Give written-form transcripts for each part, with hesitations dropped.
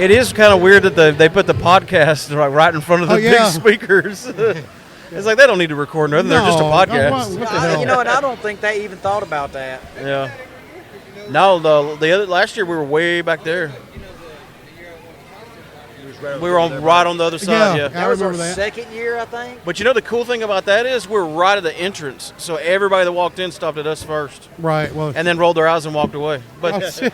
It is kind of weird that they put the podcast right in front of the big speakers. It's like they don't need to record nothing. They're just a podcast. What the hell? You know what? I don't think they even thought about that. Yeah. No, last year we were way back there. We were right on the other side. Yeah. That was our second year, I think. But you know the cool thing about that is we're right at the entrance, so everybody that walked in stopped at us first. Right. Well, and then rolled their eyes and walked away. But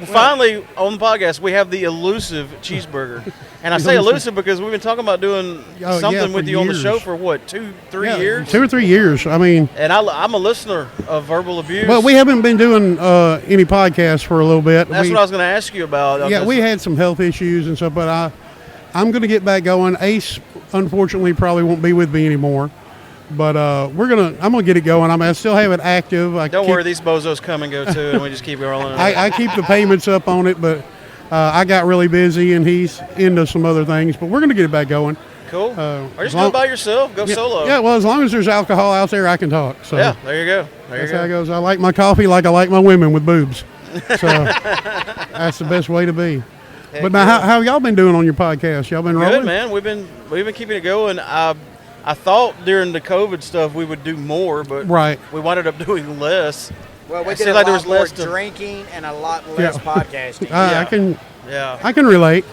finally, on the podcast, we have the elusive cheeseburger. And I say elusive because we've been talking about doing something with you on the show for what, 2-3 years? 2 or 3 years. I mean, and I'm a listener of Verbal Abuse. Well, we haven't been doing any podcasts for a little bit. That's what I was going to ask you about. Yeah, we had some health issues and stuff, but I'm going to get back going. Ace, unfortunately, probably won't be with me anymore. But I'm gonna get it going. I still have it active. Don't worry, these bozos come and go too, and we just keep rolling. I keep the payments up on it, but I got really busy, and he's into some other things. But we're gonna get it back going. Cool. Or just go by yourself. Go solo. Yeah. Well, as long as there's alcohol out there, I can talk. So yeah, there you go. That's how it goes. I like my coffee like I like my women with boobs. So that's the best way to be. But now, how y'all been doing on your podcast? Y'all been rolling? Good, man. We've been keeping it going. I thought during the COVID stuff we would do more, but we wound up doing less. Well, we did a lot more drinking and a lot less podcasting. I can relate.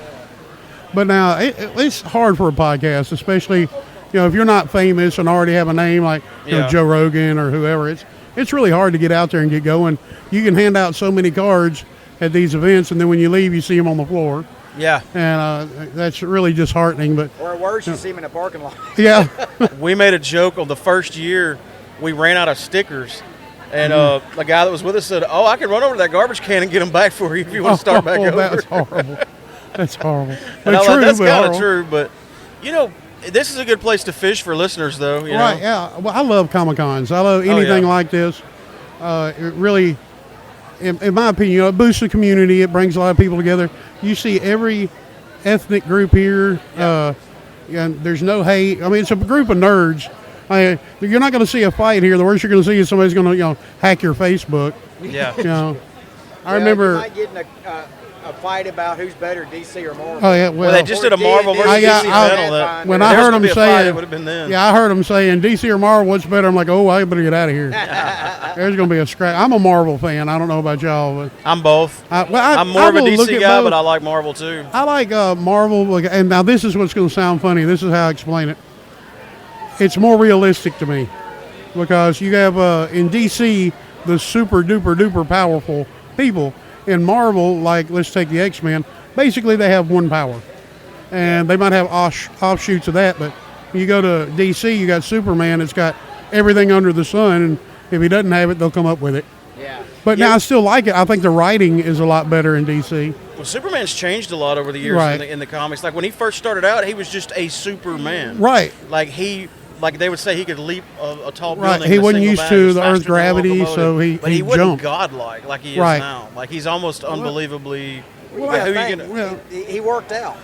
But now it's hard for a podcast, especially if you're not famous and already have a name like Joe Rogan or whoever. It's really hard to get out there and get going. You can hand out so many cards at these events, and then when you leave, you see them on the floor. Yeah. And that's really disheartening. Or worse, you see them in a parking lot. Yeah. We made a joke on the first year we ran out of stickers. And the guy that was with us said, I can run over to that garbage can and get them back for you if you want to start back over. That's horrible. That's horrible. That's kind of true. But, this is a good place to fish for listeners, though. You know? Yeah. Well, I love Comic-Cons. I love anything like this. It really... In my opinion, it boosts the community. It brings a lot of people together. You see every ethnic group here. And there's no hate. I mean, it's a group of nerds. You're not going to see a fight here. The worst you're going to see is somebody's going to hack your Facebook. Yeah. I remember. You might get in a fight about who's better, DC or Marvel. Oh yeah, well they just did a Marvel versus DC battle. When I heard them saying, it would have been then. Yeah, I heard them saying DC or Marvel, what's better? I'm like, I better get out of here. There's going to be a scrap. I'm a Marvel fan. I don't know about y'all, but I'm both. I'm more of a DC guy, but I like Marvel too. I like Marvel, and now this is what's going to sound funny. This is how I explain it. It's more realistic to me because you have in DC the super duper powerful people. In Marvel, like let's take the X-Men, basically they have one power. And they might have offshoots of that, but you go to DC, you got Superman, it's got everything under the sun, and if he doesn't have it, they'll come up with it. Yeah. But now I still like it. I think the writing is a lot better in DC. Well, Superman's changed a lot over the years in the comics. Like when he first started out, he was just a Superman. Right. Like they would say he could leap a tall building. Right, he wasn't used to the Earth's gravity, so he wasn't godlike like he is now. Like he's almost unbelievably. He worked out.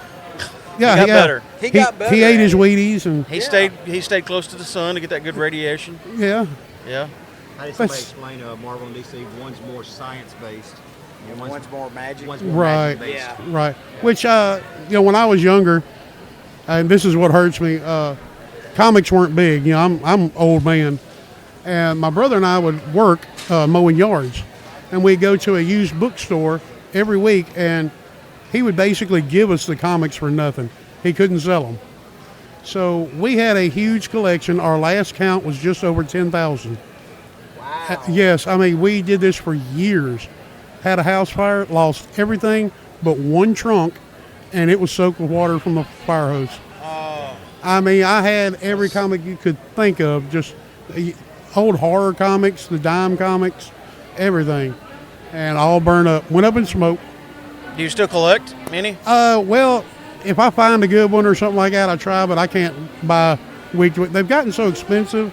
Yeah, he got better. He got better. He ate his Wheaties and he stayed close to the sun to get that good radiation. Yeah. Yeah. How did somebody explain Marvel and DC? One's more science-based. And one's more magic. Magic-based. Yeah. Right. Which, when I was younger, and this is what hurts me, comics weren't big. I'm an old man. And my brother and I would work mowing yards. And we'd go to a used bookstore every week, and he would basically give us the comics for nothing. He couldn't sell them. So we had a huge collection. Our last count was just over 10,000. Wow. Yes, I mean, we did this for years. Had a house fire, lost everything but one trunk, and it was soaked with water from the fire hose. Oh. I mean, I had every comic you could think of, just old horror comics, the dime comics, everything, and all burned up. Went up in smoke. Do you still collect any? Well, if I find a good one or something like that, I try, but I can't buy week to week. They've gotten so expensive,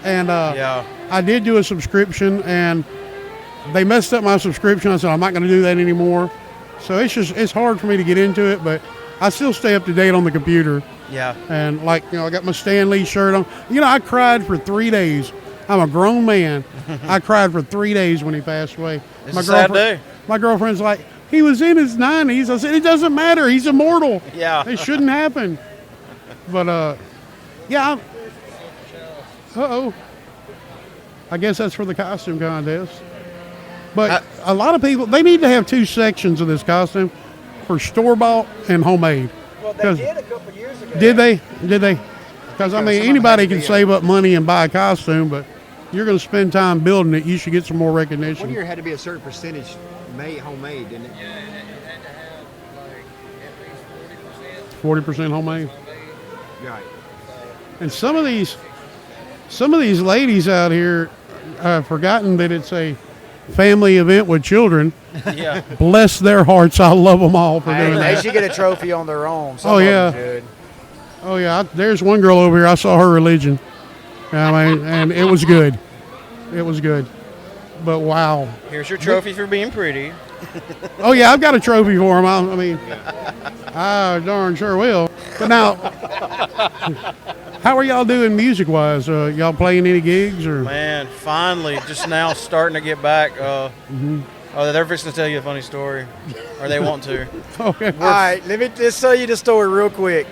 and I did do a subscription, and they messed up my subscription. I said, I'm not going to do that anymore. So it's hard for me to get into it, but I still stay up to date on the computer. Yeah. And I got my Stan Lee shirt on. I cried for 3 days. I'm a grown man. I cried for 3 days when he passed away. It's a sad day. My girlfriend's like, He was in his 90s. I said, it doesn't matter. He's immortal. Yeah. It shouldn't happen. But, yeah. Uh-oh. I guess that's for the costume contest. But a lot of people, they need to have two sections of this costume for store-bought and homemade. Well, they did a couple years ago. Did they? Because, I mean, anybody can save up money and buy a costume, but you're going to spend time building it, you should get some more recognition. One year had to be a certain percentage homemade, didn't it? Yeah, and it had to have like at least 40% homemade. Right. And some of these ladies out here have forgotten that it's a family event with children. Yeah. Bless their hearts. I love them all for doing They that. should get a trophy on their own. Some Oh, of yeah. them should. Oh, yeah. There's one girl over here. I saw her religion. I mean, and it was good. It was good. But wow. Here's your trophy for being pretty. Oh, yeah. I've got a trophy for him. I mean, I darn sure will. But now, how are y'all doing music-wise? Y'all playing any gigs? Or? Man, finally, just now starting to get back. Oh, they're fixing to tell you a funny story, or they want to. Okay. All right, let me just tell you the story real quick.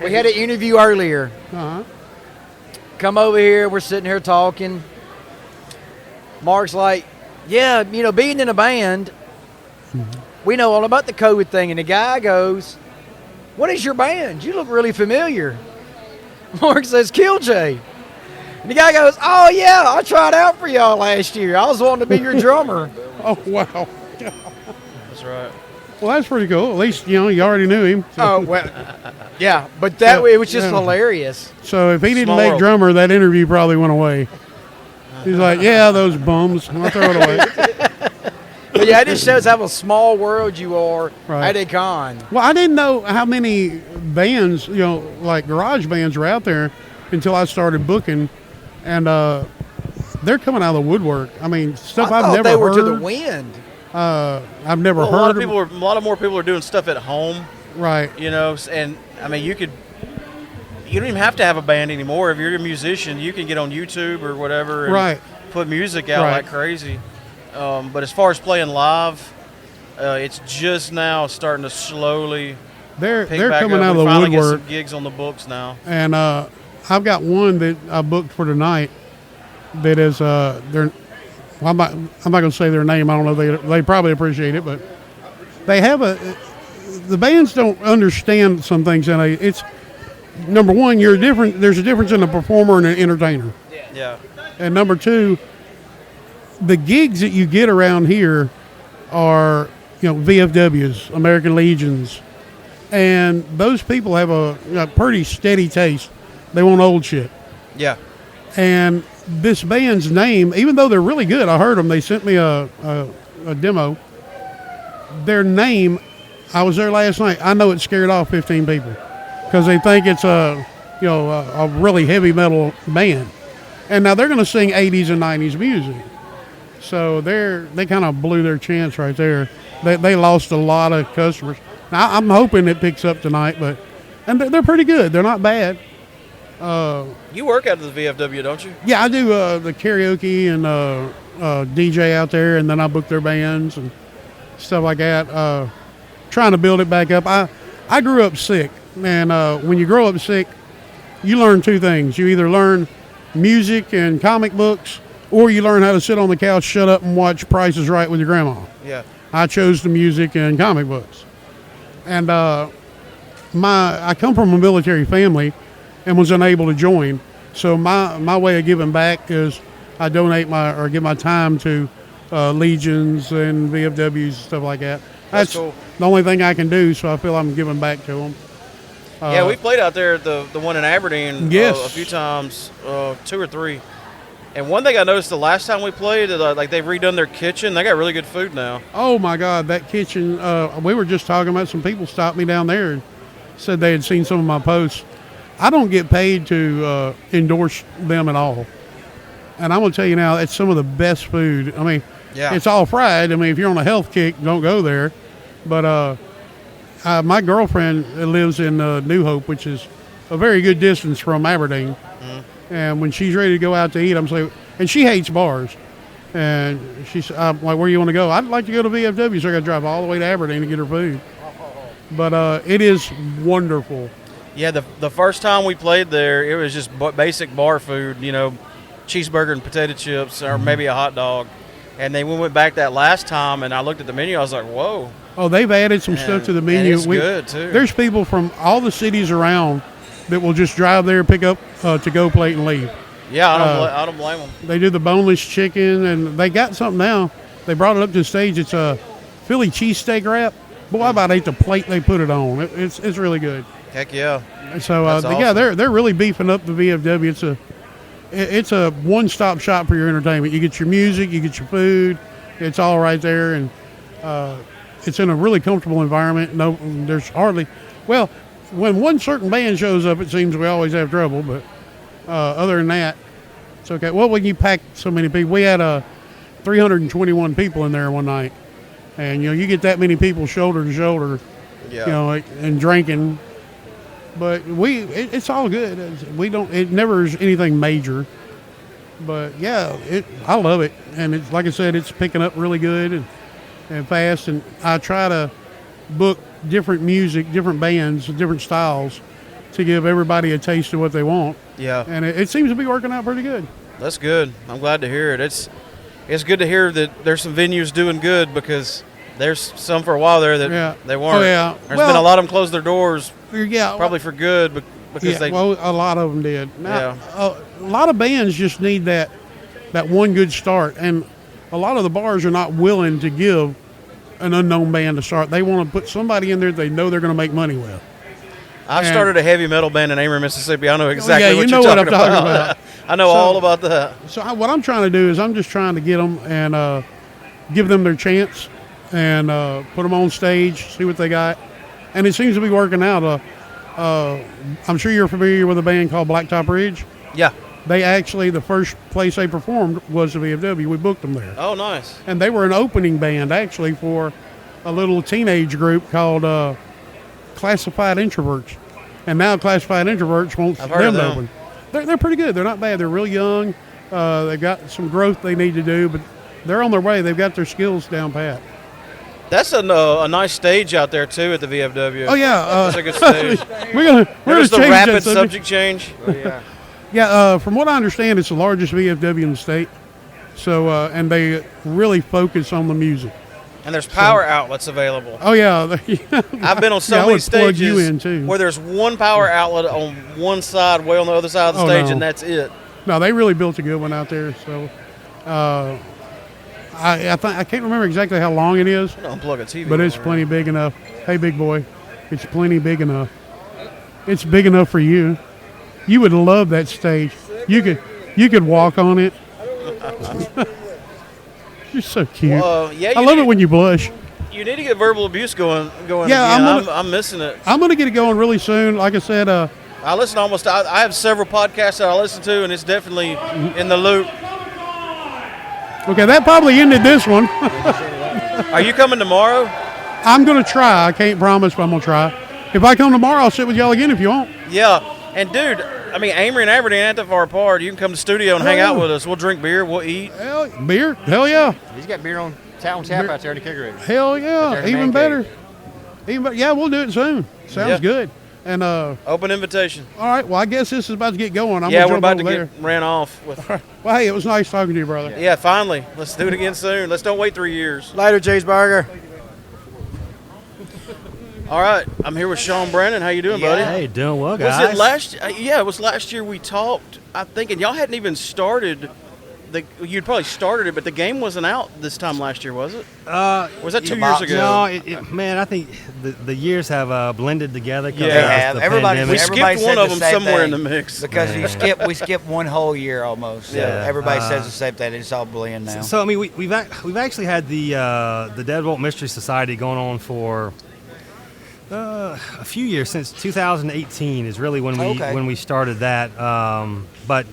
We had an interview earlier. Uh-huh. Come over here. We're sitting here talking. Mark's like, yeah, you know, being in a band, we know all about the COVID thing. And the guy goes, what is your band? You look really familiar. Mark says, Killj. And the guy goes, oh, yeah, I tried out for y'all last year. I was wanting to be your drummer. Oh, wow. That's right. Well, that's pretty cool. At least, you know, you already knew him. So, Oh, well, yeah, but that it was just hilarious. so if he didn't Small make world. drummer, that interview probably went away. He's like, yeah, those bums. I'll throw it away. But yeah, it just shows how a small world you are Right. at a con. Well, I didn't know how many bands, you know, like garage bands were out there until I started booking. And they're coming out of the woodwork. I mean, stuff I I've thought never they were heard. to the wind. I've never Well, heard. a lot of more people are doing stuff at home. Right. You know, and I mean, you don't even have to have a band anymore. If you're a musician, you can get on YouTube or whatever and Right. put music out Right. like crazy. But as far as playing live, it's just now starting to slowly They're pick back coming up. out of We the finally get woodwork. some gigs on the books now. And I've got one that I booked for tonight that is they're well, I'm not going to say their name. I don't know. They probably appreciate it, but they have the bands don't understand some things. And it's number one, there's a difference in a performer and an entertainer. Yeah. And number two, the gigs that you get around here are, you know, VFWs, American Legions, and those people have a pretty steady taste. They want old shit. Yeah. And this band's name, even though they're really good, I heard them. They sent me a demo. Their name, I was there last night. I know it scared off 15 people because they think it's a really heavy metal band. And now they're going to sing 80s and 90s music. So they kind of blew their chance right there. They lost a lot of customers. Now I'm hoping it picks up tonight, and they're pretty good. They're not bad. You work out of the VFW, don't you? Yeah, I do the karaoke and DJ out there, and then I book their bands and stuff like that. Trying to build it back up. I grew up sick, and when you grow up sick, you learn two things. You either learn music and comic books, or you learn how to sit on the couch, shut up, and watch Price is Right with your grandma. Yeah. I chose the music and comic books. And I come from a military family and was unable to join. So my way of giving back is I donate give my time to Legions and VFWs and stuff like that. That's cool. The only thing I can do, so I feel I'm giving back to them. Yeah, we played out there at the one in Aberdeen Yes. a few times, 2 or 3. And one thing I noticed the last time we played, like they've redone their kitchen. They got really good food now. Oh my God, that kitchen! We were just talking about, some people stopped me down there and said they had seen some of my posts. I don't get paid to endorse them at all, and I'm gonna tell you now, it's some of the best food. I mean, Yeah. it's all fried. I mean, if you're on a health kick, don't go there. But my girlfriend lives in New Hope, which is a very good distance from Aberdeen. And when she's ready to go out to eat, I'm saying, and she hates bars. And she said, I'm like, where you want to go? I'd like to go to VFW, so I got to drive all the way to Aberdeen to get her food. But it is wonderful. Yeah, the first time we played there, it was just basic bar food, cheeseburger and potato chips or maybe a hot dog. And then we went back that last time, and I looked at the menu. I was like, whoa. Oh, they've added some stuff to the menu. And it's good, too. There's people from all the cities around that will just drive there, pick up to-go plate, and leave. Yeah, I don't blame them. They do the boneless chicken, and they got something now. They brought it up to the stage. It's a Philly cheesesteak wrap. Boy, I about ate the plate they put it on. It's really good. Heck yeah. So That's yeah, awesome. they're really beefing up the VFW. It's a one-stop shop for your entertainment. You get your music, you get your food. It's all right there, and it's in a really comfortable environment. No, there's hardly. Well, when one certain band shows up, it seems we always have trouble. But other than that, it's okay. Well, when you pack so many people, we had 321 people in there one night, and you get that many people shoulder to shoulder, Yeah. and drinking. But it's all good. It never is anything major. But yeah, I love it, and it's like I said, it's picking up really good and fast. And I try to book different music, different bands, different styles, to give everybody a taste of what they want. Yeah. And it seems to be working out pretty good. That's good. I'm glad to hear it. It's good to hear that there's some venues doing good, because there's some for a while there that they weren't. Oh, yeah. There's been a lot of them close their doors, Yeah. probably for good, because they. Well, a lot of them did. Now, Yeah. A lot of bands just need that one good start, and a lot of the bars are not willing to give an unknown band to start. They want to put somebody in there they know they're going to make money with. I started a heavy metal band in Amory, Mississippi. I know exactly you what know you're what I'm talking talking about. about. I know all about that. So what I'm trying to do is I'm just trying to get them and give them their chance and put them on stage, see what they got. And it seems to be working out. I'm sure you're familiar with a band called Blacktop Ridge. Yeah. They actually, the first place they performed was the VFW. We booked them there. Oh, nice. And they were an opening band, actually, for a little teenage group called Classified Introverts. And now Classified Introverts wants I've heard them of to them. open. They're pretty good. They're not bad. They're real young. They've got some growth they need to do, but they're on their way. They've got their skills down pat. That's a nice stage out there, too, at the VFW. Oh, yeah. That's a good stage. We're gonna Notice the change rapid that subject change. Oh, yeah. Yeah, from what I understand, it's the largest VFW in the state. So, and they really focus on the music. And there's power outlets available. Oh, yeah. I've been on so I many would plug stages you in, too. where there's one power outlet on one side, way on the other side of the Oh, stage, no. and that's it. No, they really built a good one out there. So, I can't remember exactly how long it is, I'm gonna unplug a TV. but it's plenty big enough. Hey, big boy, it's plenty big enough. It's big enough for you. You would love that stage. You could walk on it. You're so cute. Yeah, I love it when you blush. you need to get verbal abuse going. Yeah, again. I'm missing it. I'm gonna get it going really soon. Like I said, I listen almost. I have several podcasts that I listen to, and it's definitely in the loop. okay, that probably ended this one. Are you coming tomorrow? I'm gonna try. I can't promise, but I'm gonna try. If I come tomorrow, I'll sit with y'all again if you want. Yeah, and dude, I mean, Amory and Aberdeen ain't that far apart. You can come to the studio and hang out with us. We'll drink beer. We'll eat. Beer? Hell yeah. He's got beer on tap out there in the kegerator. Hell yeah. Right there in the Even man better. cave. Even better. Yeah, we'll do it soon. Sounds Yeah. good. And Open invitation. all right. Well, I guess this is about to get going. I'm Yeah, gonna we're jump about to over there. get ran off. With, Well, hey, it was nice talking to you, brother. yeah, finally. Let's do it again soon. Let's don't wait 3 years. Later, cheeseburger. All right, I'm here with Sean Brandon. How you doing, buddy? Hey, doing well, Was guys. it last? Yeah, it was last year we talked. I think, and y'all hadn't even started. You'd probably started it, but the game wasn't out this time last year, was it? Was that 2 years ago? No, man, I think the years have blended together. 'cause Yeah. of They have. the Everybody- pandemic. We skipped Everybody one said of the them same somewhere in thing. the mix. Because we skipped one whole year almost. Yeah. Everybody says the same thing. It's all blend now. So I mean, we've actually had the Deadbolt Mystery Society going on for a few years, since 2018 is really when we started that. But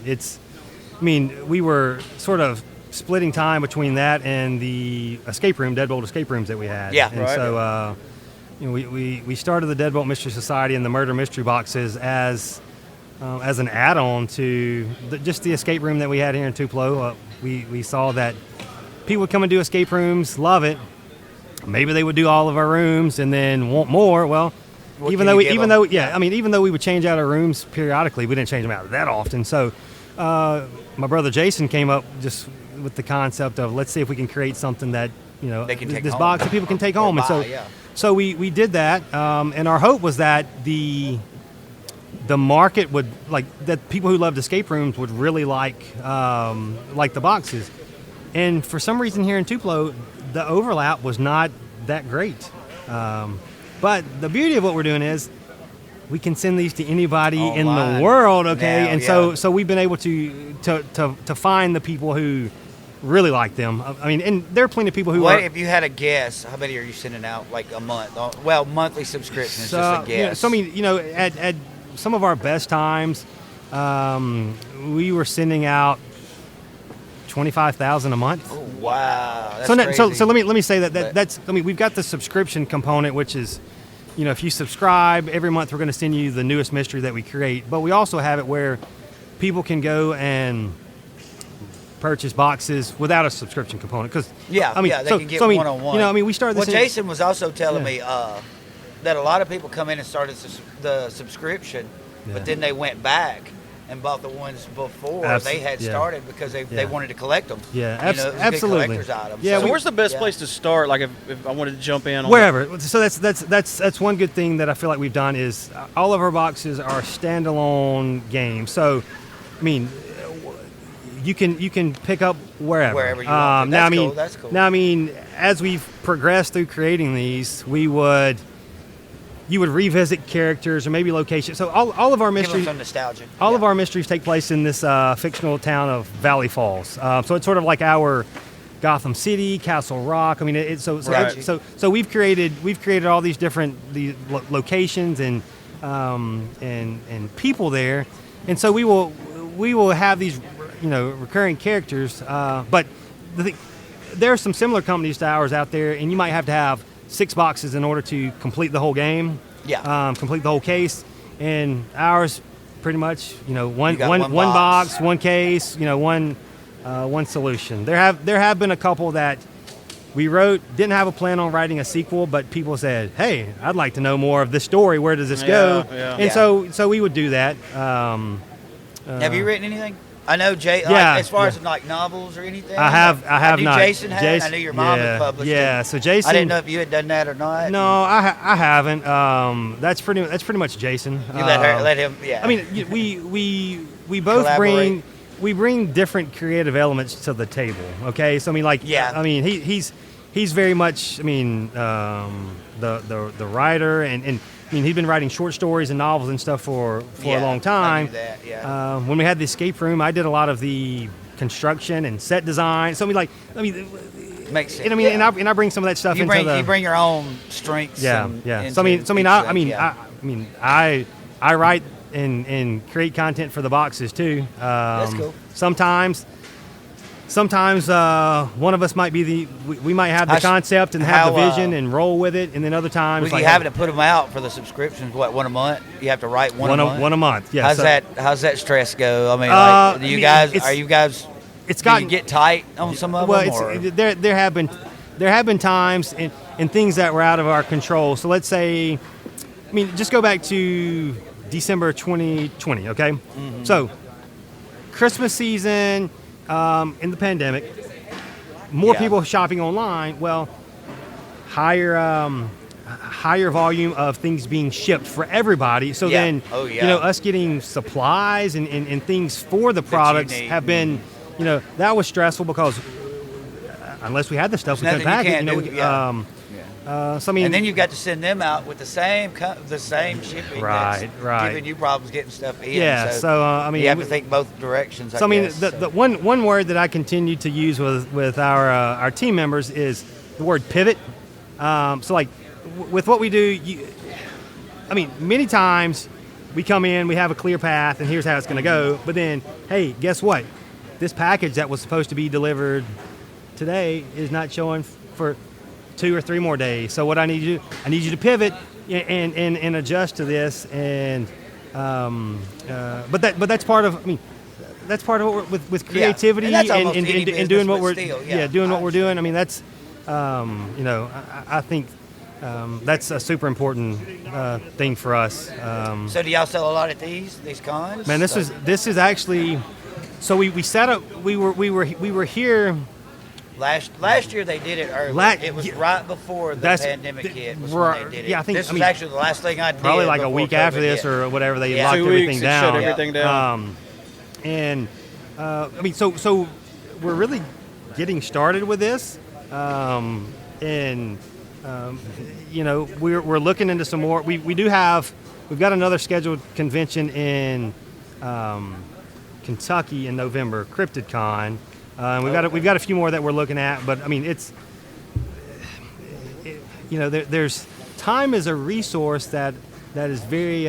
I mean, we were sort of splitting time between that and the Deadbolt escape rooms that we had. Yeah. And Right. so we started the Deadbolt Mystery Society and the Murder Mystery Boxes as as an add-on to just the escape room that we had here in Tupelo. We saw that people would come and do escape rooms, love it. Maybe they would do all of our rooms and then want more. Well, even though we would change out our rooms periodically, we didn't change them out that often. So my brother Jason came up just with the concept of, let's see if we can create something that, They can take this home. box that people can take home. Buy, And so we did that, and our hope was that the market would, that people who loved escape rooms would really like the boxes. And for some reason here in Tupelo, the overlap was not that great. But the beauty of what we're doing is we can send these to anybody in the world, okay? Now, and so we've been able to find the people who really like them. I mean, and there are plenty of people who If you had a guess, how many are you sending out like a month? Well, monthly subscription is just a guess. So I mean, at some of our best times, we were sending out 25,000 a month. Oh, wow. That's So crazy. let me say that's we've got the subscription component, which is, if you subscribe every month, we're going to send you the newest mystery that we create. But we also have it where people can go and purchase boxes without a subscription component. Because they can get one-on-one. We started this. Well, Jason was also telling me that a lot of people come in and started the subscription, but then they went back and bought the ones before they had started because they wanted to collect them. Yeah, it was a good absolutely. collector's item. Yeah, So where's the best place to start? Like if I wanted to jump in on wherever. So that's one good thing that I feel like we've done is all of our boxes are standalone games. So, I mean, you can pick up wherever you want. That's cool. Now, I mean, as we've progressed through creating these, you would revisit characters or maybe locations. So all of our Give them mysteries, some nostalgia. all of our mysteries take place in this fictional town of Valley Falls. So it's sort of like our Gotham City, Castle Rock. I mean, so we've created all these different locations and people there, and so we will have these recurring characters. But there are some similar companies to ours out there, and you might have to have 6 boxes in order to complete the whole game. Yeah. Complete the whole case. And ours, pretty much, one box. box, one case, one solution. There have been a couple that we didn't have a plan on writing a sequel, but people said, "Hey, I'd like to know more of this story. Where does this go?" Yeah. And so we would do that. Have you written anything? I know as far as like novels or anything. I have knew not. Jason had. I knew your mom had published. Yeah. it. So Jason. I didn't know if you had done that or not. No, I haven't. That's pretty much Jason. You let him. Yeah. I mean, we both Collaborate. bring different creative elements to the table. Okay, so I mean, I mean, he's very much. I mean, the writer and I mean, he'd been writing short stories and novels and stuff for a long time. I knew that, yeah. When we had the escape room, I did a lot of the construction and set design. So Makes sense. And I mean, and I bring some of that stuff you into bring your own strengths. Yeah. So I write and create content for the boxes too. That's cool. Sometimes one of us might be we might have the concept and have the vision and roll with it, and then other times you having to put them out for the subscriptions. One a month? You have to write one a month. One a month. Yeah. How's that stress go? I mean, do you guys It's do you get tight on some of them? Or? There have been times and things that were out of our control. So let's say, I mean, just go back to December 2020. Okay, So Christmas season. In the pandemic, more people shopping online. Well, higher volume of things being shipped for everybody. So then, us getting supplies and things for the products have been, that was stressful because unless we had the stuff, we couldn't pack it. So I mean, and then you've got to send them out with the same shipping. Right. Giving you problems getting stuff in. Yeah. So I mean, you have to think both directions. So I mean, the one word that I continue to use with our team members is the word pivot. So like with what we do, I mean, many times we come in, we have a clear path, and here's how it's going to go. But then, hey, guess what? This package that was supposed to be delivered today is not showing for 2 or 3 more days. So what I need you to pivot and adjust to this. And but that's part of. I mean, that's part of what with creativity and doing what we're doing what we're doing. I mean, that's I think that's a super important thing for us. So do y'all sell a lot of these cons? Man, this is actually. So we set up. We were here. Last year they did it early. It was right before the pandemic hit. Was when they did it. Yeah, I think this was actually the last thing I did. Probably like a week after this or whatever. They locked everything down. Shut everything down. I mean, so we're really getting started with this, we're looking into some more. We've got another scheduled convention in Kentucky in November, Cryptid Con. We've got a few more that we're looking at, but I mean, there's time is a resource that is very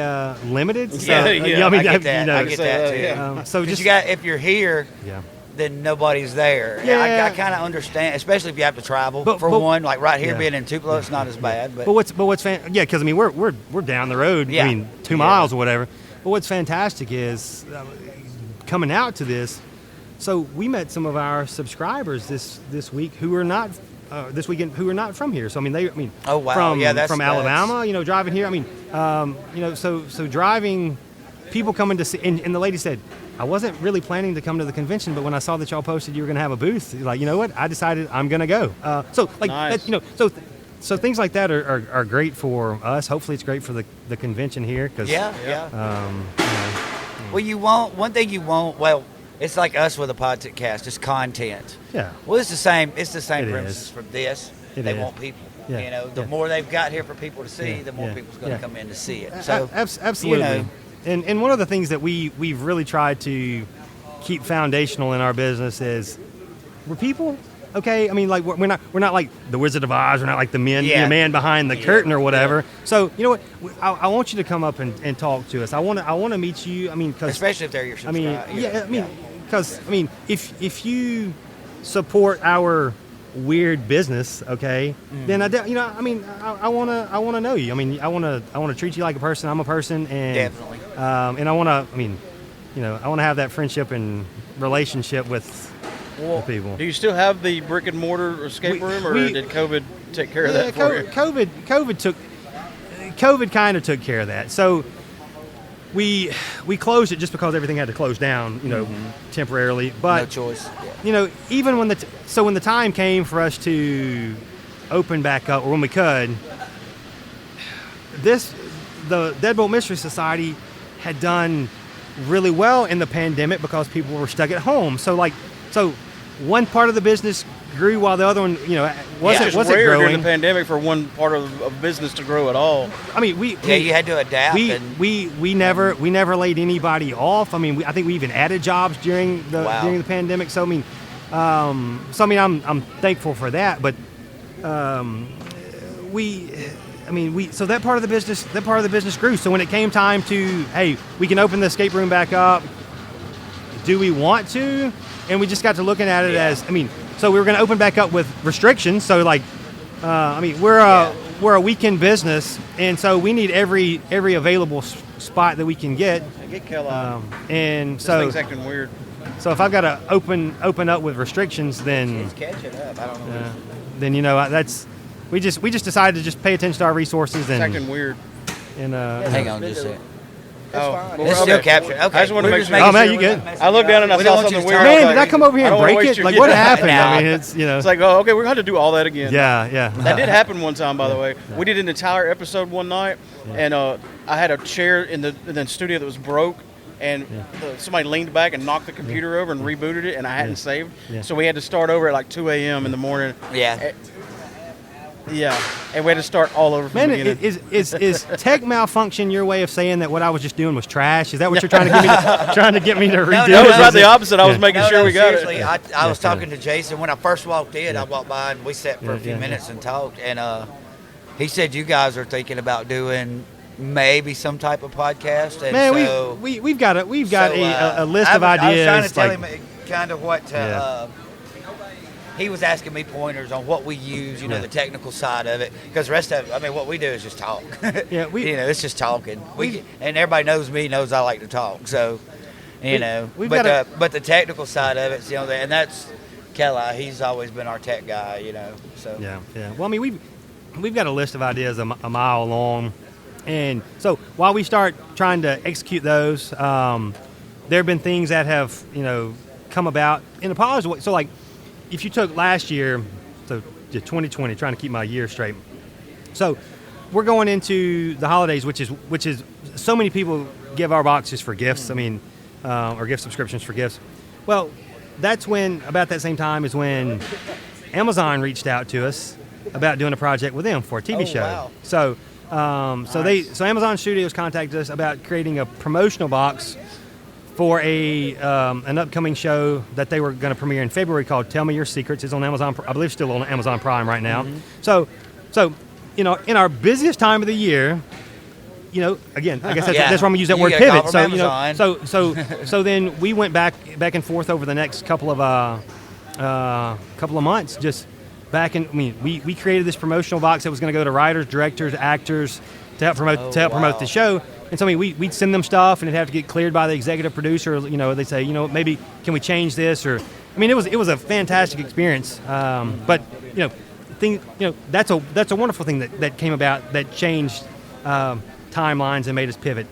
limited. So, I get that. I get that too. So just if you're here, then nobody's there. Yeah. I kind of understand, especially if you have to travel. But one, like right here being in Tupelo, it's not as bad. But what's because I mean we're down the road. I mean 2 miles or whatever. But what's fantastic is coming out to this. So we met some of our subscribers this week who are not this weekend who are not from here. So I mean oh wow, from Alabama, driving here. I mean so driving, people coming to see, and the lady said, I wasn't really planning to come to the convention, but when I saw that y'all posted you were going to have a booth, like, you know what, I decided I'm going to go. Nice. So things like that are great for us. Hopefully it's great for the convention here. Cause, Well, one thing you won't, it's like us with a podcast, it's content. Yeah. Well, it's the same premises for this. They want people. Yeah. The more they've got here for people to see, the more people's going to come in to see it. So absolutely. And one of the things that we've really tried to keep foundational in our business is we're people. Okay, I mean, like we're not like the Wizard of Oz. We're not like the man behind the curtain or whatever. Yeah. So you know what? I want you to come up and talk to us. I want to meet you. I mean, especially if they're your subscribers. Because if you support our weird business, okay, then I want to know you. I mean, I want to treat you like a person. I'm a person, and definitely. And I want to. I mean, I want to have that friendship and relationship with. People. Do you still have the brick and mortar escape room, or did COVID take care of that for you? COVID kind of took care of that. So we closed it just because everything had to close down, temporarily. But no choice. Even when the time came for us to open back up, or when we could, the Deadbolt Mystery Society had done really well in the pandemic because people were stuck at home. So one part of the business grew while the other one, wasn't rare growing. During the pandemic for one part of business to grow at all. I mean, you had to adapt. We never laid anybody off. I mean, I think we even added jobs during the pandemic. So I mean, I'm thankful for that. But so that part of the business grew. So when it came time to, hey, we can open the escape room back up. Do we want to? And we just got to looking at it as, so we were going to open back up with restrictions. So we're a weekend business, and so we need every available spot that we can get. Get Kellogg. And this so thing's acting weird. So if I've got to open up with restrictions, then it's catching up. I don't know. Then that's we just decided to just pay attention to our resources. It's acting weird. And hang on just a second. It's still captured. Okay. I just want to make sure. Oh man, you good? I looked down and I saw something weird. Man, did I come over here and break it? Like, what happened? I mean, it's It's like, oh, okay, we're going to do all that again. Yeah. That did happen one time, by the way. We did an entire episode one night, and I had a chair in the studio that was broke, and somebody leaned back and knocked the computer over and rebooted it, and I hadn't saved. So we had to start over at like 2 a.m. in the morning. Yeah. Yeah, and we had to start all over from the beginning. Is tech malfunction your way of saying that what I was just doing was trash? Is that what you're trying to get me to redo? No, it was right the opposite. I was making sure we got it. I was talking to Jason when I first walked in. I walked by and we sat for a few minutes and talked. And he said you guys are thinking about doing maybe some type of podcast. And man, so, we've got a list of ideas. I was trying to tell him kind of what. he was asking me pointers on what we use, the technical side of it. Because the rest of it, I mean, what we do is just talk. Yeah, it's just talking. And everybody knows I like to talk. So, but the technical side of it, and that's Kelly. He's always been our tech guy, So yeah. Well, I mean, we've got a list of ideas a mile long, and so while we start trying to execute those, there have been things that have come about in a positive way. So, like, if you took last year, so 2020, trying to keep my year straight. So, we're going into the holidays, which is so many people give our boxes for gifts. I mean, or gift subscriptions for gifts. Well, that's when, about that same time, is when Amazon reached out to us about doing a project with them for a TV show. Wow. So, so Amazon Studios contacted us about creating a promotional box for an upcoming show that they were going to premiere in February called "Tell Me Your Secrets." It's on Amazon. I believe still on Amazon Prime right now. Mm-hmm. So in our busiest time of the year, again, I guess that's why I'm gonna use that word pivot. So so then we went back and forth over the next couple of months, just back in. I mean, we created this promotional box that was going to go to writers, directors, actors to help promote the show. And so, I mean, we'd send them stuff, and it'd have to get cleared by the executive producer. They say, maybe can we change this? Or, I mean, it was a fantastic experience. But that's a wonderful thing that came about that changed timelines and made us pivot.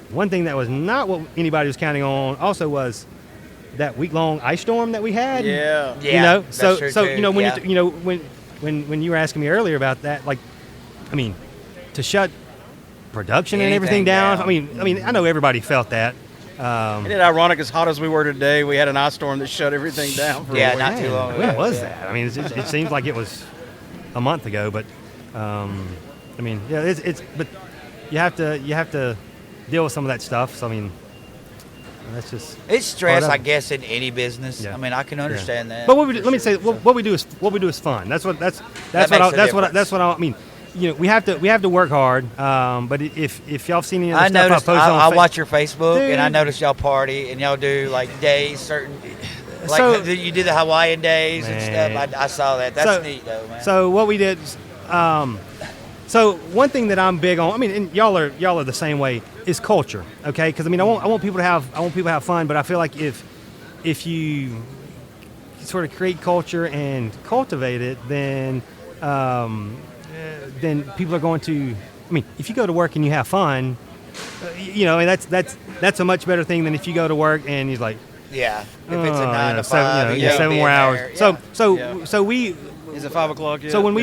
One thing that was not what anybody was counting on also was that week-long ice storm that we had. Yeah. So true, when you were asking me earlier about that, like, I mean, to shut production and everything down. I mean, I know everybody felt that. Isn't it ironic? As hot as we were today, we had an ice storm that shut everything down. For a week. Not too long ago. When was that? I mean, it seems like it was a month ago, but but you have to deal with some of that stuff. So I mean, that's just it's stress, I guess, in any business. Yeah. I mean, I can understand that. But what we do is fun. That's what I mean. We have to work hard. But if y'all seen any of the stuff I post on I watch your Facebook, and I notice y'all party and y'all do like days, certain. Like you do the Hawaiian days and stuff. I saw that. That's neat, though, man. So what we did. So one thing that I'm big on. I mean, and y'all are the same way. Is culture, okay? Because I mean, I want people to have fun. But I feel like if you sort of create culture and cultivate it, then people are going to. I mean, if you go to work and you have fun, and that's a much better thing than if you go to work and he's like. Yeah, if it's a 9 to 5, 7 more hours. Yeah. So we. Is it 5 o'clock yet? So when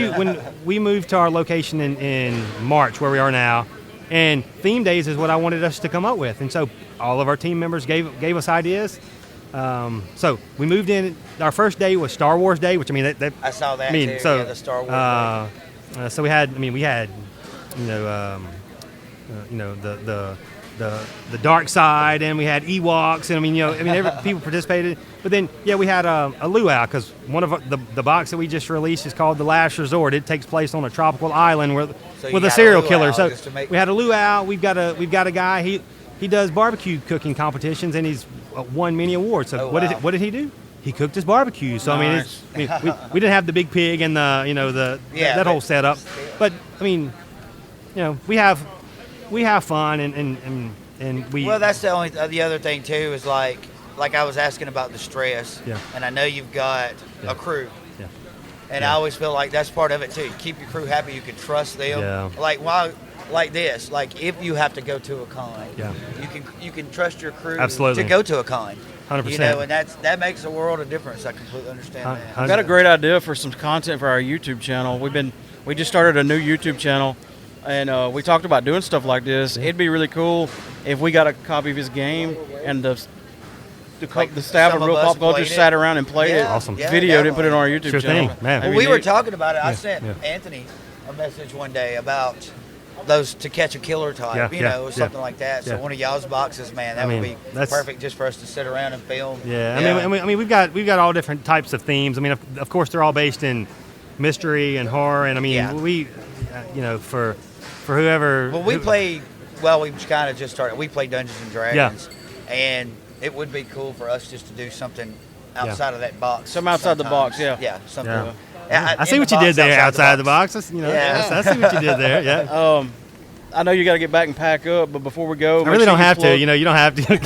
we moved to our location in March, where we are now, and theme days is what I wanted us to come up with, and so all of our team members gave us ideas. So we moved in. Our first day was Star Wars Day, which I mean that I saw that. Too. So the Star Wars Day. So we had the dark side, and we had Ewoks, and people participated. But then, we had a luau, because one of the box that we just released is called The Last Resort. It takes place on a tropical island with a serial killer. So we had a luau. We've got a guy. He does barbecue cooking competitions, and he's won many awards. So what did he do? He cooked his barbecue. So nice. we didn't have the big pig and that whole setup, but I mean, we have fun and we. Well, that's the other thing too is like I was asking about the stress. Yeah. And I know you've got a crew. Yeah. And I always feel like that's part of it too. Keep your crew happy. You can trust them. Yeah. Like this. Like if you have to go to a con, you can trust your crew Absolutely. to go to a con. 100%. And that makes a world of difference. I completely understand that. I've got a great idea for some content for our YouTube channel. We just started a new YouTube channel, and we talked about doing stuff like this. It'd be really cool if we got a copy of his game and the staff of Real Pop Culture sat around and played it, awesome. videoed it, and put it on our YouTube channel. Thing, man. Well, we were talking about it. I sent Anthony a message one day about those To Catch a Killer type, or something like that. So one of y'all's boxes, man, that would be perfect just for us to sit around and film. Yeah, I mean, we've got all different types of themes. I mean, of course, they're all based in mystery and horror, and I mean, we, for whoever. Well, we kind of just started. We play Dungeons and Dragons, and it would be cool for us just to do something outside of that box. Some outside the box, yeah. Yeah, something. Yeah. Yeah, I see what you did there outside the box. That's, I see what you did there. Yeah. I know you got to get back and pack up, but before we go, I really don't have to. You don't have to.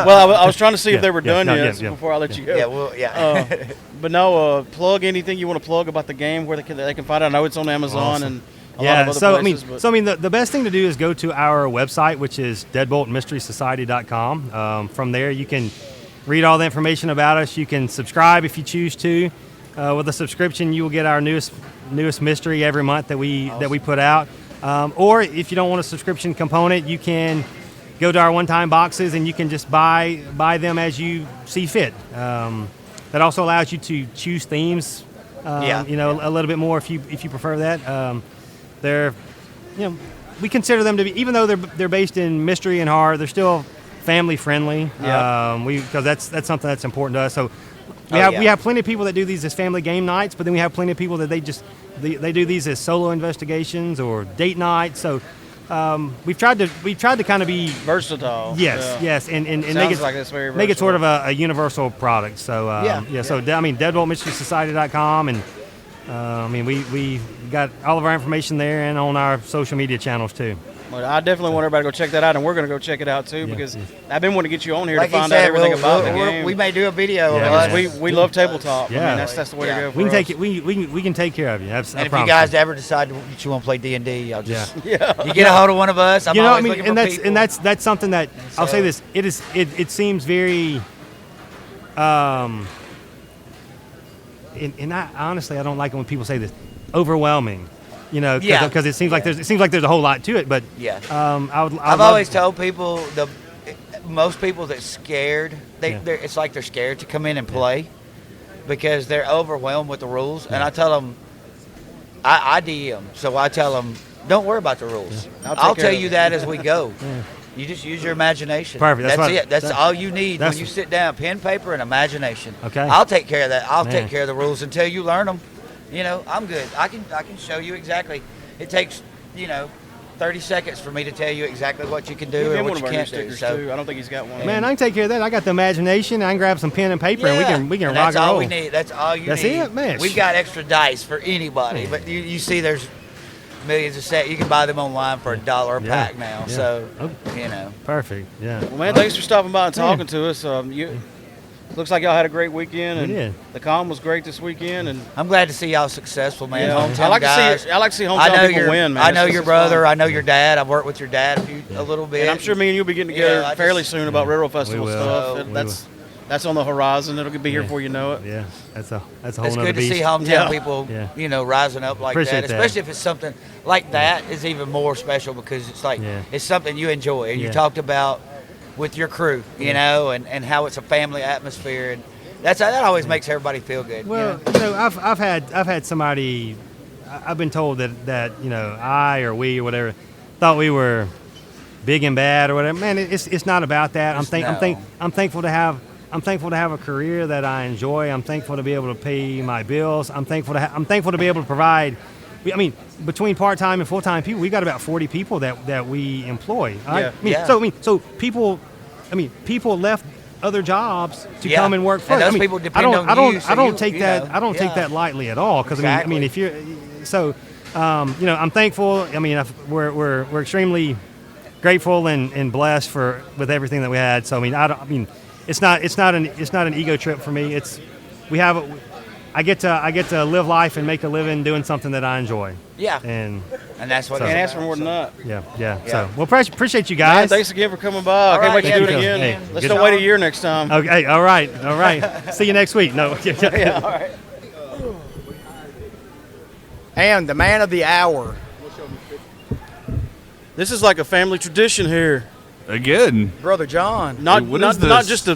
Well, I was trying to see if they were done yet before I let you go. Yeah, well, yeah. But no, plug anything you want to plug about the game where they can find it. I know it's on Amazon and a lot of other places. The best thing to do is go to our website, which is deadboltmysterysociety.com. From there, you can read all the information about us. You can subscribe if you choose to. With a subscription, you will get our newest mystery every month that we put out. Or if you don't want a subscription component, you can go to our one-time boxes and you can just buy them as you see fit. That also allows you to choose themes, a little bit more if you prefer that. We consider them to be, even though they're based in mystery and horror, they're still family friendly. Yeah. Because that's something that's important to us. So we have plenty of people that do these as family game nights, but then we have plenty of people that they do these as solo investigations or date nights. So we've tried to kind of be versatile. Yes, and make it sort of a universal product. So So deadboltmysterysociety.com, and we got all of our information there and on our social media channels too. Well, I definitely want everybody to go check that out, and we're going to go check it out too because I've been wanting to get you on here to find out everything about the game. We may do a video of us. We love tabletop. Yeah. I mean, that's the way to go. We can take care of you. And if you guys ever decide that you want to play D&D, I'll just you get a hold of one of us. That's something that I'll say this. It seems very. And I honestly, I don't like it when people say this, overwhelming. Because it seems like there's a whole lot to it. But I've always told people most people that's scared, it's like they're scared to come in and play because they're overwhelmed with the rules. And I tell them, I DM, so I tell them, don't worry about the rules. I'll tell you that as we go. You just use your imagination. Perfect. That's it. That's all you need when you sit down. Pen, paper, and imagination. Okay. I'll take care of that. I'll take care of the rules until you learn them. I'm good. I can show you exactly. It takes 30 seconds for me to tell you exactly what you can do and what you can't do. So I don't think he's got one. Man, I can take care of that. I got the imagination. I can grab some pen and paper and we can rock and roll. That's all we need. That's all you need. That's it, man. We've got extra dice for anybody, but you see, there's millions of sets. You can buy them online for $1 a pack now. Yeah. So Perfect. Yeah. Well, man, thanks for stopping by and talking to us. Looks like y'all had a great weekend, and we did. The con was great this weekend, and I'm glad to see y'all successful, man. Hometown I like guys. to see hometown people win, man. I know your brother. I know your dad. I've worked with your dad a little bit. And I'm sure me and you'll be getting together fairly soon about Railroad Festival stuff. That's on the horizon. It'll be here before you know it. Yeah, that's a whole It's nother good to beast. see hometown people, rising up like Appreciate that. Especially if it's something like that is even more special because it's like it's something you enjoy. And you talked about with your crew, and how it's a family atmosphere, and that always makes everybody feel good. Well, I've had somebody, I've been told that I or we or whatever thought we were big and bad or whatever. Man, it's not about that. I'm thankful to have a career that I enjoy. I'm thankful to be able to pay my bills. I'm thankful to be able to provide. I mean, between part-time and full-time people, we've got about 40 people that we employ. So people left other jobs to come and work for us. Those people depend on you. I don't take that lightly at all. Because if you're I'm thankful. We're extremely grateful and blessed with everything that we had. So it's not an ego trip for me. I get to live life and make a living doing something that I enjoy. Yeah. And that's what. Can't ask for more than that. Yeah. So appreciate you guys. Man, thanks again for coming by. I can't wait to do it again. Hey, Let's don't wait a year next time. Okay. All right. See you next week. No. Yeah. All right. And the man of the hour. This is like a family tradition here. Again, Brother John. Not what is this? not just the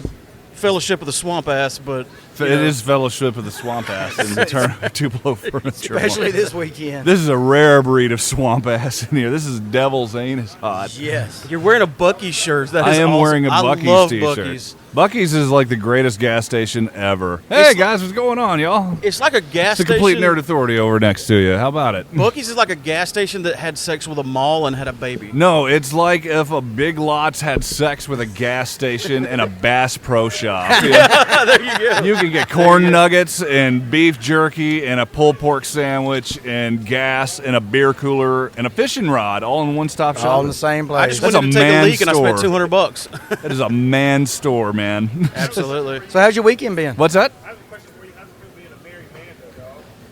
fellowship of the swamp ass, but It is Fellowship of the Swamp Ass in the turn Tupelo Furniture. Especially this weekend. This is a rare breed of swamp ass in here. This is Devil's Anus Hot. Yes. You're wearing a Buc-ee's shirt. That is I am awesome. wearing a I Buc-ee's love t-shirt. Buc-ee's. Buc-ee's is like the greatest gas station ever. Hey guys, what's going on, y'all? It's like a gas It's the complete station. nerd authority over next to you. How about it? Buc-ee's is like a gas station that had sex with a mall and had a baby. No, it's like if a Big Lots had sex with a gas station and a Bass Pro Shop. Yeah. There you go. You can get corn nuggets and beef jerky and a pulled pork sandwich and gas and a beer cooler and a fishing rod all in one-stop shop. All in the same place. I just That's wanted to a take a man leak and I spent store. $200. That is a man store, man. Absolutely. So how's your weekend been? What's that?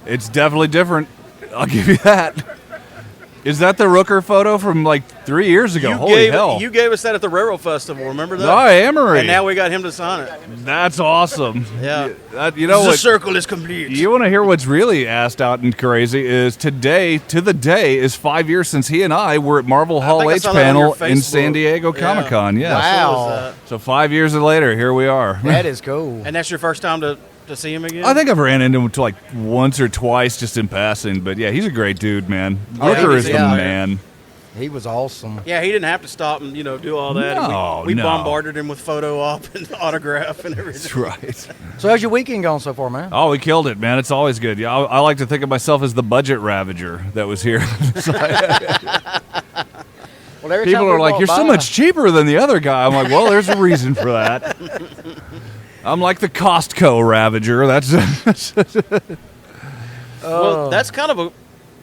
It's definitely different. I'll give you that. Is that the Rooker photo from like 3 years ago? Holy hell. You gave us that at the Railroad Festival. Remember that? Oh, Amory. And now we got him to sign it. That's awesome. Yeah. You know The what? circle is complete. You want to hear what's really assed out and crazy is today, to the day, is 5 years since he and I were at Marvel Hall think I H saw that on your panel in San Facebook. Diego Yeah. Comic-Con. Yes. Wow. So 5 years later, here we are. That is cool. And that's your first time to see him again? I think I've ran into him like once or twice just in passing, but yeah, he's a great dude, man. Rooker is the yeah. man. He was awesome. Yeah, he didn't have to stop and do all that. No, we no. bombarded him with photo op and autograph and everything. That's right. So how's your weekend going so far, man? Oh, we killed it, man. It's always good. Yeah, I like to think of myself as the budget ravager that was here. Well, every People time we are like, walk "You're so by- much cheaper than the other guy." I'm like, "Well, there's a reason for that." I'm like the Costco ravager. That's Well, that's kind of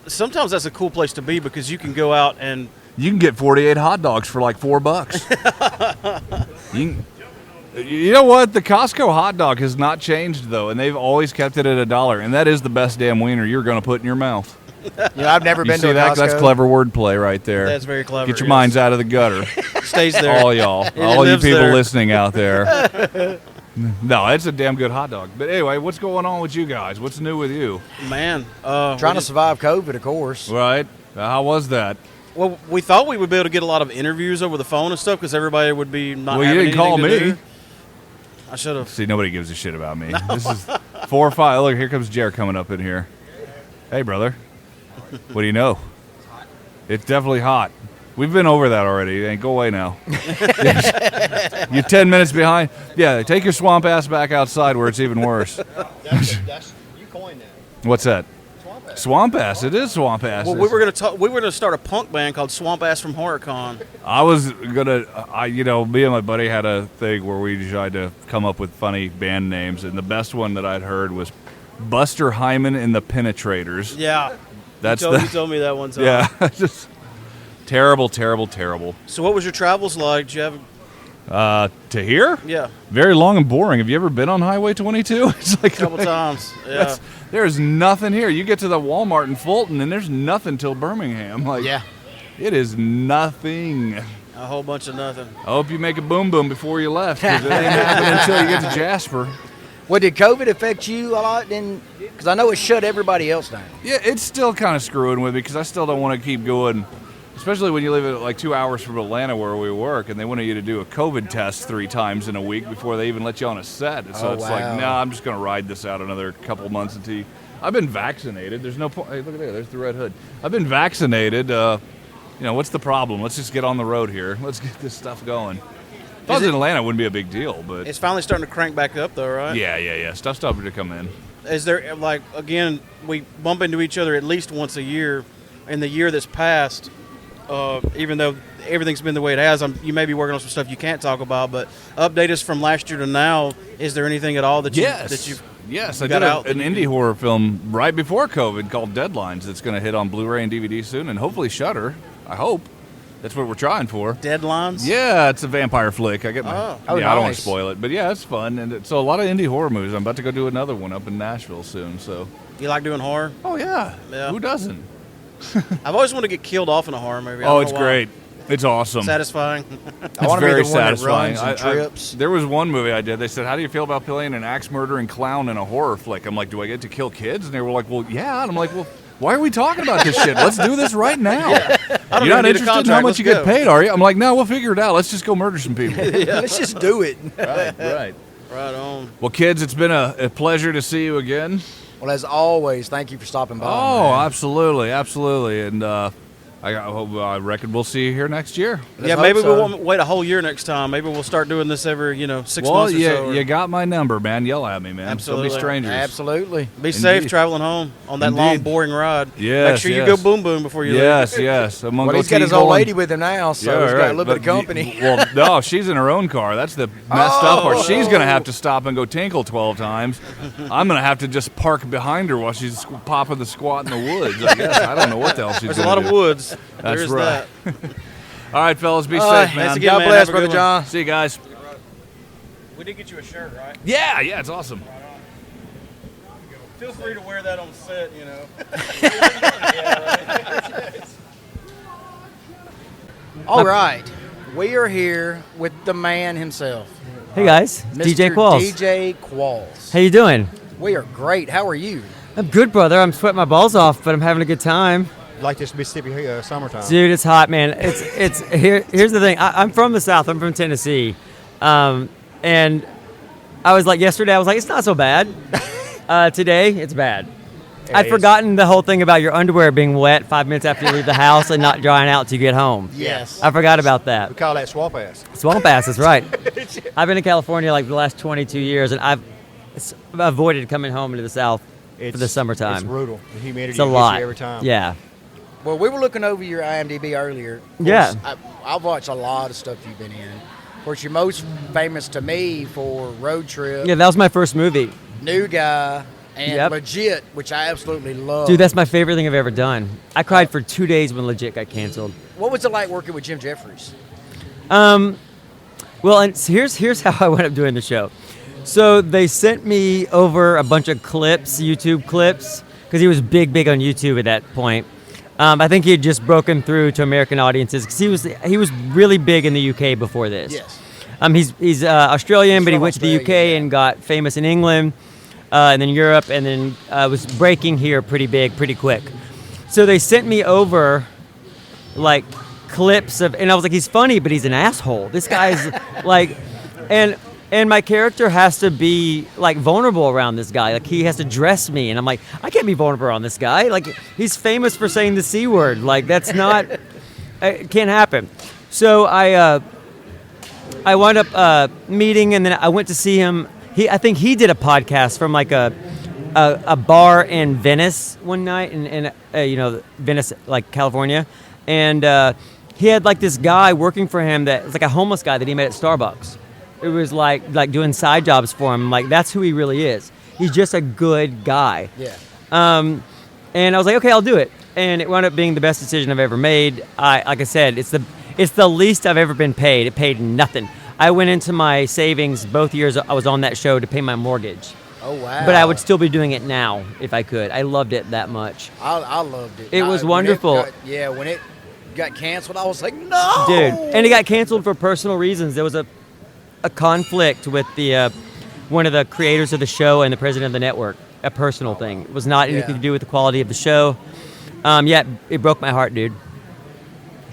sometimes that's a cool place to be because you can go out and you can get 48 hot dogs for like $4. You know what? The Costco hot dog has not changed though, and they've always kept it at $1, and that is the best damn wiener you're going to put in your mouth. I've never You been see to a that? Costco. That's clever wordplay right there. that's very clever. Get your yes. minds out of the gutter. Stays there. All y'all. It All you lives people there. listening out there. No, it's a damn good hot dog. But anyway, what's going on with you guys? What's new with you? Man, Trying to survive COVID, of course. Right? How was that? Well, we thought we would be able to get a lot of interviews over the phone and stuff because everybody would be not. Well, you having didn't call anything to me. do. I should have. See, nobody gives a shit about me. This is 4 or 5. Look, here comes Jer coming up in here. Hey, brother. What do you know? It's definitely hot. We've been over that already. Hey, go away now. You're 10 minutes behind. Yeah, take your swamp ass back outside where it's even worse. That's you coined that. What's that? Swamp ass. Swamp ass. It is swamp ass. Well, we were gonna start a punk band called Swamp Ass from HorrorCon. I was gonna, me and my buddy had a thing where we tried to come up with funny band names, and the best one that I'd heard was Buster Hyman and the Penetrators. Yeah, That's you told me that one time. yeah, just terrible, terrible, terrible. So, what was your travels like? Did you have? To here, Yeah, very long and boring. Have you ever been on Highway 22? It's like a couple times. Yeah. There's nothing here. You get to the Walmart in Fulton, and there's nothing till Birmingham. Like, Yeah. it is nothing. A whole bunch of nothing. I hope you make a boom boom before you left, 'cause it ain't happening until you get to Jasper. Well, did COVID affect you a lot? Because I know it shut everybody else down. Yeah, it's still kind of screwing with me because I still don't want to keep going, especially when you live at like 2 hours from Atlanta where we work, and they want you to do a COVID test 3 times in a week before they even let you on a set. And so Oh, it's wow. like, nah, I'm just going to ride this out another couple months until I've been vaccinated. There's no point. Hey, look at there. There's the red hood. I've been vaccinated. What's the problem? Let's just get on the road here. Let's get this stuff going. If I was in Atlanta, it wouldn't be a big deal, but It's finally starting to crank back up, though, right? yeah. Stuff's starting to come in. Is there again? We bump into each other at least once a year. In the year that's passed, even though everything's been the way it has, you may be working on some stuff you can't talk about. But update us from last year to now. Is there anything at all that you Yes, I got did out an indie horror film right before COVID called Deadlines that's going to hit on Blu-ray and DVD soon, and hopefully Shudder. I hope. That's what we're trying for. Deadlines? Yeah, it's a vampire flick. I get my. Oh. Oh, I don't want nice. to spoil it, but yeah, it's fun, and so a lot of indie horror movies. I'm about to go do another one up in Nashville soon. So. You like doing horror? Oh yeah. Yeah. Who doesn't? I've always wanted to get killed off in a horror movie. I Oh, don't it's know why. great. It's awesome. Satisfying. I It's want to be very the one that satisfying. runs and trips. There was one movie I did. They said, "How do you feel about playing an axe murdering clown in a horror flick?" I'm like, "Do I get to kill kids?" And they were like, "Well, yeah." And I'm like, "Well, why are we talking about this shit? Let's do this right now." I don't You're not even need a interested in how contract. much Let's you get go. paid, are you? I'm like, "No, we'll figure it out. Let's just go murder some people." Let's just do it. right. Right on. Well, kids, it's been a pleasure to see you again. Well, as always, thank you for stopping by. Oh, man. absolutely. And I reckon we'll see you here next year. Yeah, maybe we won't wait a whole year next time. Maybe we'll start doing this every 6 months or so. Well, you got my number, man. Yell at me, man. Absolutely. Don't be strangers. Absolutely. Be safe traveling home on that long, boring ride. Yes, Make sure you go boom boom before you leave. Yes. I'm gonna Well, go he's got his old lady with him now, so he's got a little bit of company. Well, no, she's in her own car. That's the messed up part. She's going to have to stop and go tinkle 12 times. I'm going to have to just park behind her while she's popping the squat in the woods, I guess. I don't know what the hell she's doing. There's a lot of woods. That's There's right. that. All right, fellas, be safe, man. Again, God man. bless, Have a Brother good John. See you guys. We did get you a shirt, right? Yeah, it's awesome. Feel free to wear that on set, All right. We are here with the man himself. Hey guys, DJ Mr. Qualls. DJ Qualls. How you doing? We are great. How are you? I'm good, brother. I'm sweating my balls off, but I'm having a good time. Like this Mississippi summertime. Dude, it's hot, man. It's here's the thing. I'm from the South. I'm from Tennessee, and I was like yesterday. I was like, it's not so bad. Today, it's bad. I'd forgotten the whole thing about your underwear being wet 5 minutes after you leave the house and not drying out till you get home. Yes. I forgot about that. We call that swamp ass. Swamp ass, that's right. I've been in California like the last 22 years, and I've avoided coming home into the South for the summertime. It's brutal. The humidity It's a gets lot. you every time. Yeah. Well, we were looking over your IMDb earlier. Of course, Yeah. I've watched a lot of stuff you've been in. Of course, you're most famous to me for Road Trip, Yeah, that was my first movie. New Guy, and Yep. Legit, which I absolutely love. Dude, that's my favorite thing I've ever done. I cried for 2 days when Legit got canceled. What was it like working with Jim Jeffries? Well, and here's how I wound up doing the show. So they sent me over a bunch of clips, YouTube clips, because he was big on YouTube at that point. I think he had just broken through to American audiences because he was really big in the UK before this. Yes. He's Australian, but he from went to the UK Australia, yeah. and got famous in England, and then Europe, and then was breaking here pretty big, pretty quick. So they sent me over, like, clips of, and I was like, he's funny, but he's an asshole. This guy's like, and my character has to be like vulnerable around this guy. Like he has to dress me, and I'm like, I can't be vulnerable around this guy. Like he's famous for saying the C word. Like that's not, it can't happen. So I wound up meeting, and then I went to see him. I think he did a podcast from like a bar in Venice one night, in Venice, like California, and he had like this guy working for him that was like a homeless guy that he met at Starbucks. It was like doing side jobs for him. Like that's who he really is. He's just a good guy. Yeah. And I was like, okay, I'll do it. And it wound up being the best decision I've ever made. Like I said, it's the least I've ever been paid. It paid nothing. I went into my savings both years I was on that show to pay my mortgage. Oh, wow. But I would still be doing it now if I could. I loved it that much. I loved it. It was wonderful. When it got canceled, I was like, no! Dude, and it got canceled for personal reasons. There was a conflict with the one of the creators of the show and the president of the network. A personal thing. It was not anything to do with the quality of the show. It broke my heart, dude.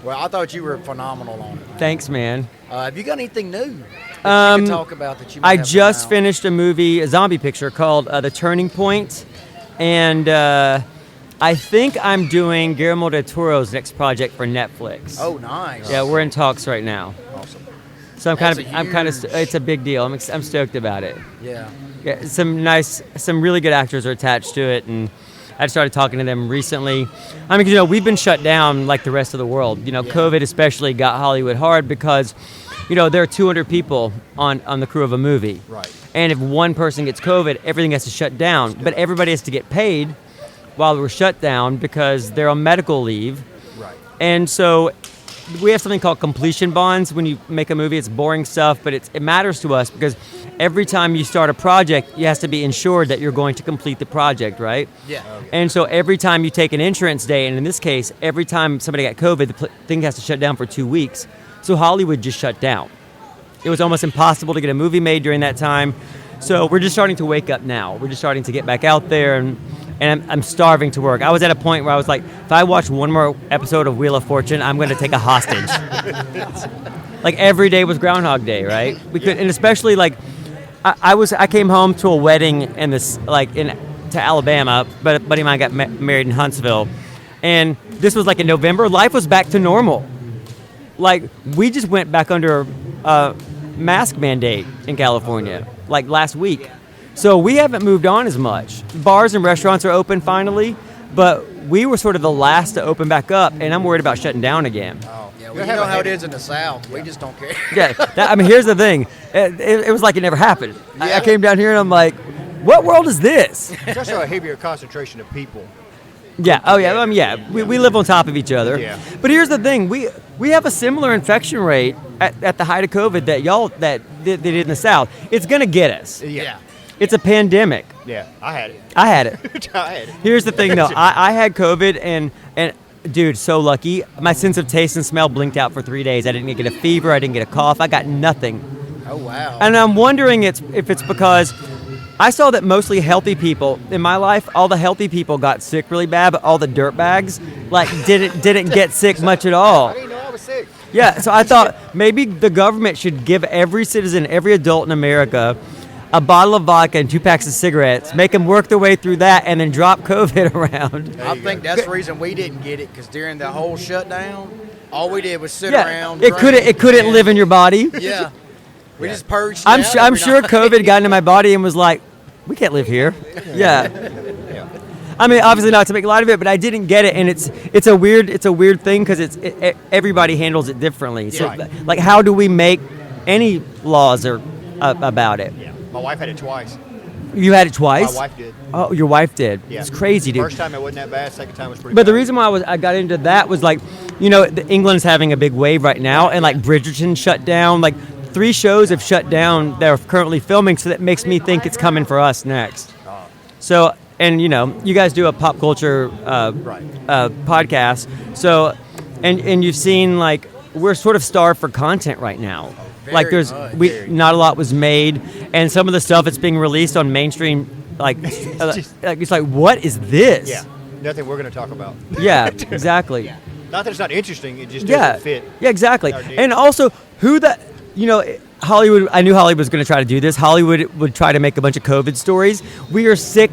Well, I thought you were phenomenal on it. Thanks, man. Have you got anything new that you can talk about that you might I have just come out? finished a zombie picture called The Turning Point, and I think I'm doing Guillermo del Toro's next project for Netflix. Oh, nice. Yeah, we're in talks right now. Awesome. So it's a big deal. I'm stoked about it. Yeah. Yeah, some really good actors are attached to it, and I started talking to them recently. I mean, we've been shut down like the rest of the world. COVID especially got Hollywood hard because, there are 200 people on the crew of a movie. Right. And if one person gets COVID, everything has to shut down. But everybody has to get paid while we're shut down because they're on medical leave. Right. And so we have something called completion bonds. When you make a movie, it's boring stuff, but it matters to us because every time you start a project, you have to be insured that you're going to complete the project, right? Yeah. And so every time you take an insurance day, and in this case, every time somebody got COVID, the thing has to shut down for 2 weeks. So Hollywood just shut down. It was almost impossible to get a movie made during that time. So we're just starting to wake up now. We're just starting to get back out there, and I'm starving to work. I was at a point where I was like, if I watch one more episode of Wheel of Fortune, I'm going to take a hostage. Like every day was Groundhog Day, right? We could, and especially like I came home to a wedding in this to Alabama, but a buddy of mine got married in Huntsville, and this was like in November. Life was back to normal. Like we just went back under a mask mandate in California like last week, so we haven't moved on as much. Bars and restaurants are open finally, but we were sort of the last to open back up, and I'm worried about shutting down again. Oh. Yeah, well, you know how it is in the South. We just don't care. Yeah, here's the thing. It was like it never happened. I came down here and I'm like, what world is this? It's also a heavier concentration of people. Yeah. Oh, yeah. We live on top of each other. Yeah. But here's the thing. We have a similar infection rate at the height of COVID that they did in the South. It's going to get us. Yeah. It's a pandemic. Yeah, I had it. I had it. I had it. Here's the thing, though. I had COVID, and dude, so lucky. My sense of taste and smell blinked out for 3 days. I didn't get a fever. I didn't get a cough. I got nothing. Oh, wow. And I'm wondering if it's because I saw that mostly healthy people in my life, all the healthy people got sick really bad, but all the dirtbags didn't get sick much at all. I didn't know I was sick. Yeah, so I thought maybe the government should give every citizen, every adult in America, a bottle of vodka and 2 packs of cigarettes, make them work their way through that, and then drop COVID around. I think that's the reason we didn't get it, because during the whole shutdown, all we did was sit Yeah, around. it couldn't live in your body. Yeah, we just purged. I'm sure COVID got into my body and was like, we can't live here. Yeah. I mean, obviously not to make light of it, but I didn't get it, and it's a weird thing because everybody handles it differently. So, like, how do we make any laws about it? Yeah. My wife had it twice. You had it twice? My wife did. Oh, your wife did. Yeah. It's crazy, dude. First time it wasn't that bad. Second time was pretty But bad. the reason why I got into that was like, England's having a big wave right now, and like Bridgerton shut down. Like 3 shows have shut down. They're currently filming, so that makes me think it's coming for us next. So, and you guys do a pop culture podcast. So, and you've seen like we're sort of starved for content right now. Like not a lot was made, and some of the stuff that's being released on mainstream, it's like, what is this? Yeah, nothing we're going to talk about. Yeah, exactly. Not that it's not interesting, it just doesn't fit. Yeah, exactly. And also, Hollywood, I knew Hollywood was going to try to do this. Hollywood would try to make a bunch of COVID stories. We are sick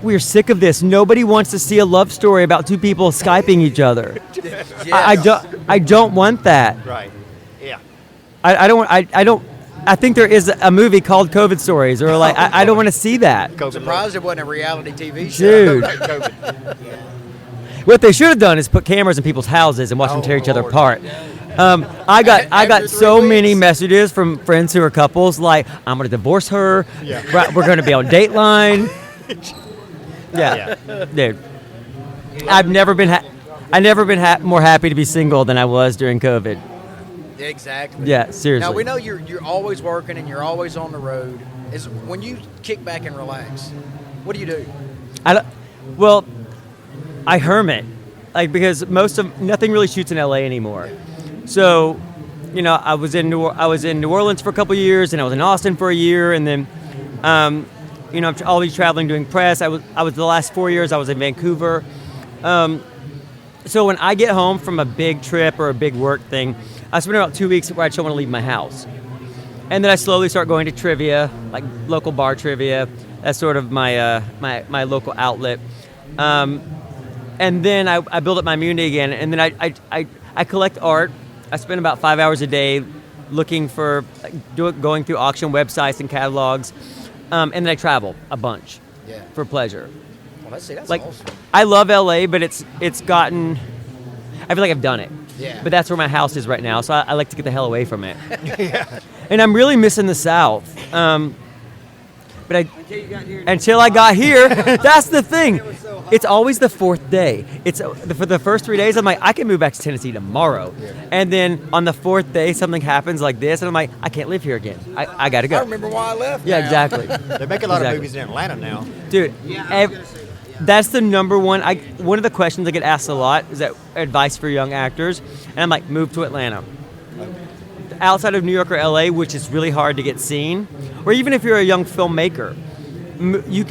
of this. Nobody wants to see a love story about 2 people Skyping each other. I don't want that. Right. Yeah. I think there is a movie called COVID Stories, or like I don't want to see that. I'm surprised it wasn't a reality TV show. Dude. What they should have done is put cameras in people's houses and watch them tear each other apart. I got so many messages from friends who are couples like, I'm going to divorce her. Yeah. We're going to be on Dateline. Yeah. Dude. I've never been more happy to be single than I was during COVID. Exactly. Yeah, seriously. Now we know you're always working and you're always on the road. Is when you kick back and relax, what do you do? I hermit, because nothing really shoots in LA anymore. So, I was in New Orleans for a couple years, and I was in Austin for a year, and then, I'm always traveling doing press. I was the last 4 years I was in Vancouver. So when I get home from a big trip or a big work thing, I spend about 2 weeks where I don't want to leave my house. And then I slowly start going to trivia, like local bar trivia. That's sort of my my local outlet. And then I build up my immunity again. And then I collect art. I spend about 5 hours a day looking for, going through auction websites and catalogs. And then I travel a bunch for pleasure. Well, that's awesome. I love LA, but it's gotten, I feel like I've done it. Yeah. But that's where my house is right now, so I like to get the hell away from it. And I'm really missing the South. But until I got here, that's the thing. It's always the 4th day. For the first 3 days, I'm like, I can move back to Tennessee tomorrow. Yeah. And then on the 4th day, something happens like this, and I'm like, I can't live here again. I got to go. I remember why I left. Yeah, exactly. They make a lot of movies in Atlanta now. Dude, that's the number one. One of the questions I get asked a lot is that advice for young actors, and I'm like, move to Atlanta. Outside of New York or LA, which is really hard to get seen, or even if you're a young filmmaker, you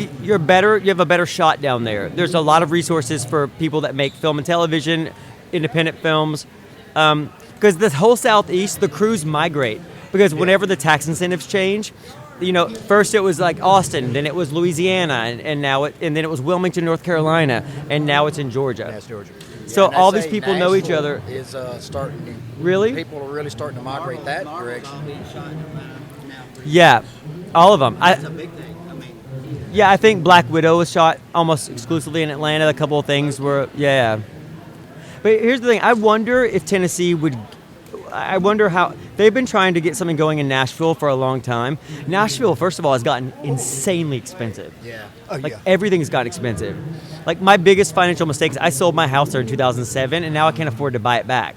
have a better shot down there. There's a lot of resources for people that make film and television, independent films, because the whole Southeast, the crews migrate, because whenever the tax incentives change, first it was like Austin, then it was Louisiana, and then it was Wilmington, North Carolina, and now it's in Georgia. That's Georgia. So and all they these say people know each Nashville other. Is starting. Really? People are really starting to migrate that direction. Yeah, all of them. That's a big thing. I mean, Yeah, I think Black Widow was shot almost exclusively in Atlanta. A couple of things were, yeah. But here's the thing. I wonder if Tennessee would. I wonder how they've been trying to get something going in Nashville for a long time. Nashville, first of all, has gotten insanely expensive. Yeah. Everything's gotten expensive. Like my biggest financial mistake is I sold my house there in 2007, and now I can't afford to buy it back.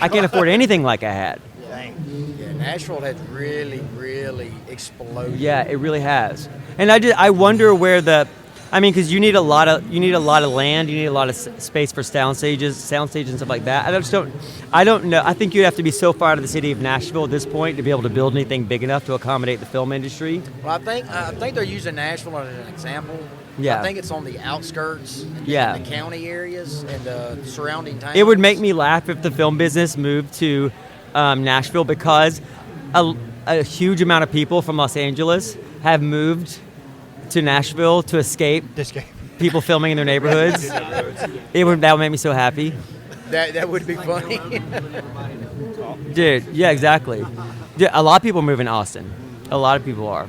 I can't afford anything like I had. Yeah, Nashville has really, really exploded. Yeah, it really has. And I wonder where because you need a lot of land, you need a lot of space for sound stages and stuff like that. I don't know. I think you'd have to be so far out of the city of Nashville at this point to be able to build anything big enough to accommodate the film industry. Well, I think they're using Nashville as an example. Yeah. I think it's on the outskirts, in the county areas and the surrounding towns. It would make me laugh if the film business moved to Nashville, because a huge amount of people from Los Angeles have moved to Nashville to escape people filming in their neighborhoods. That would make me so happy. That would be funny. Dude, yeah, exactly. Dude, a lot of people move in Austin. A lot of people are.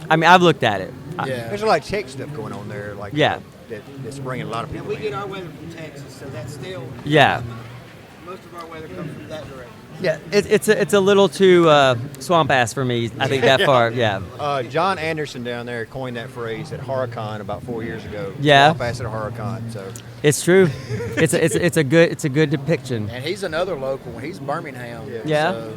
I mean, I've looked at it. Yeah. there's a lot of tech stuff going on there. Like Yeah. that's bringing a lot of people. We in. get our weather from Texas, so that's still Yeah. most of our weather comes from that direction. Yeah, it's a little too swamp ass for me. I think that far. Yeah. John Anderson down there coined that phrase at HorrorCon about 4 years ago. Yeah. Swamp ass at HorrorCon. So It's true. It's a good depiction. And he's another local. He's Birmingham. Yeah. So.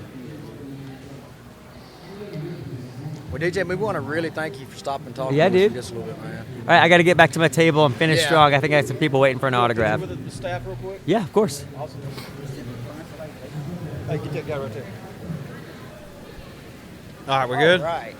Well, DJ, we want to really thank you for stopping and talking Yeah, to us dude. for just a little bit, man. All right, I got to get back to my table and finish Yeah. strong. I think I have some people waiting for an autograph. With the staff real quick. Yeah, of course. Awesome. hey, get that guy right there. All right, we're good. All right.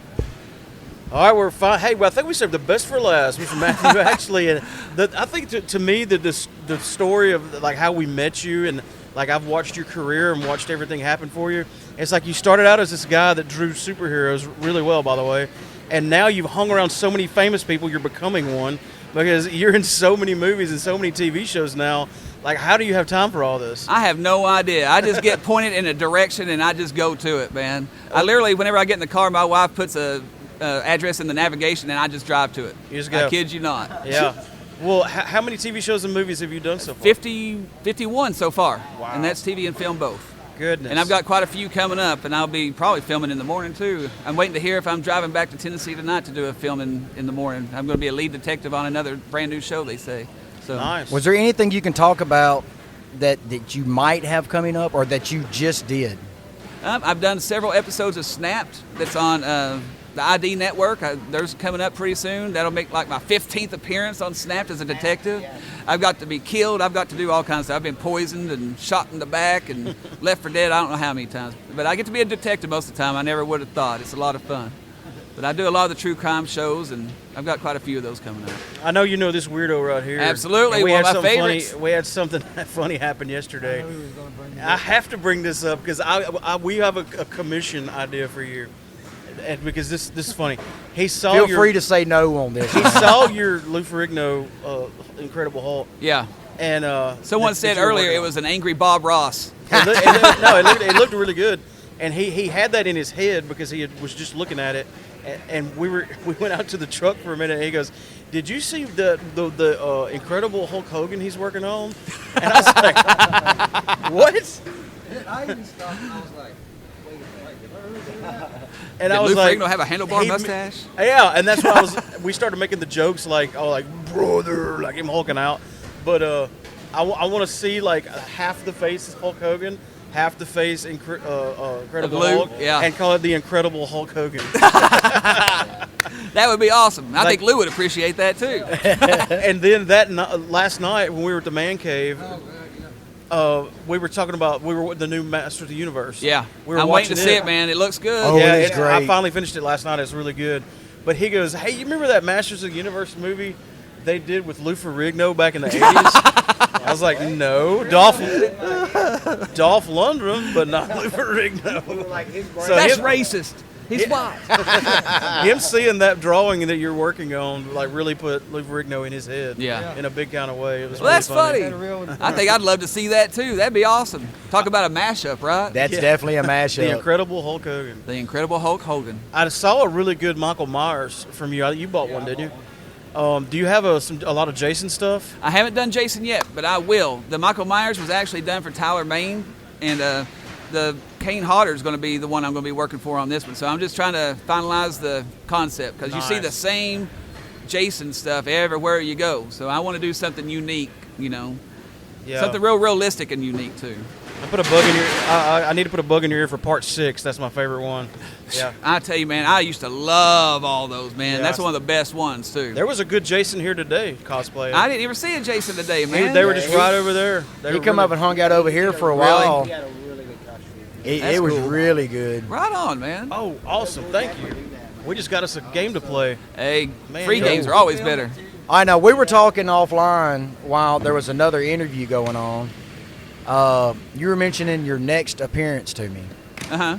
All right, we're fine. Hey, well, I think we saved the best for last, Mr. Matthew. Actually, and I think to me the story of like how we met you, and like I've watched your career and watched everything happen for you. It's like you started out as this guy that drew superheroes really well, by the way, and now you've hung around so many famous people. You're becoming one because you're in so many movies and so many TV shows now. Like, how do you have time for all this? I have no idea. I just get pointed in a direction and I just go to it, man. I literally, whenever I get in the car, my wife puts a address in the navigation and I just drive to it. You just go. I kid you not. Yeah. Well, how many TV shows and movies have you done so far? 51 so far. Wow. And that's TV and film both. Goodness. And I've got quite a few coming up, and I'll be probably filming in the morning too. I'm waiting to hear if I'm driving back to Tennessee tonight to do a film in the morning. I'm going to be a lead detective on another brand new show, they say. So Nice. Was there anything you can talk about that you might have coming up or that you just did? I've done several episodes of Snapped that's on the ID network. There's coming up pretty soon. That'll make like my 15th appearance on Snapped as a detective. I've got to be killed. I've got to do all kinds of stuff. I've been poisoned and shot in the back and left for dead I don't know how many times. But I get to be a detective most of the time. I never would have thought. It's a lot of fun. But I do a lot of the true crime shows, and I've got quite a few of those coming up. I know you know this weirdo right here. Absolutely, And one of my favorites. We had something funny happen yesterday. I have to bring this up because we have a commission idea for you, and because this is funny. He saw Feel free to say no on this. He saw your Lou Ferrigno Incredible Hulk. Yeah. And someone said earlier it was an angry Bob Ross. It looked really good, and he had that in his head because he was just looking at it. And we went out to the truck for a minute, and he goes, "Did you see the Incredible Hulk Hogan he's working on?" And I was like, "What?" I even stopped and I was like, wait a minute. And Did I was Lou like, Ferrigno have a handlebar mustache? Yeah, and that's what we started making the jokes like brother, like him hulking out. But I want to see like half the face is Hulk Hogan, half the face Incredible Hulk, and call it the Incredible Hulk Hogan. That would be awesome. I think Lou would appreciate that too. And then last night when we were at the Man Cave, we were talking about with the new Masters of the Universe. Yeah, we were I'm waiting to see it. it, man. It looks good. Oh, Yeah, it is great. I finally finished it last night. It's really good. But he goes, "Hey, you remember that Masters of the Universe movie they did with Lou Ferrigno back in the 80s?" I was like, "No, Dolph Lundgren, but not Lou Ferrigno." So that's racist. He's white. Him seeing that drawing that you're working on, like, really put Lou Ferrigno in his head. Yeah. In a big kind of way. It was Well, that's really funny. I think I'd love to see that too. That'd be awesome. Talk about a mashup, right? That's definitely a mashup. The Incredible Hulk Hogan. The Incredible Hulk Hogan. I saw a really good Michael Myers from you. You bought one, didn't you? Do you have a lot of Jason stuff? I haven't done Jason yet, but I will. The Michael Myers was actually done for Tyler Maine, and the Kane Hodder is going to be the one I'm going to be working for on this one. So I'm just trying to finalize the concept because you see the same Jason stuff everywhere you go. So I want to do something unique, something real realistic and unique too. I put a bug in your. I need to put a bug in your ear for part 6. That's my favorite one. Yeah, I tell you, man, I used to love all those, man. That's one of the best ones too. There was a good Jason here today cosplay. I didn't even see a Jason today, man. They were just right over there. He come up and hung out over here for a while. He had a really good costume. It was really good. Right on, man. Oh, awesome! Thank you. We just got us a game to play. Hey, Man, free games are always better. I know. We were talking offline while there was another interview going on. You were mentioning your next appearance to me. Uh-huh.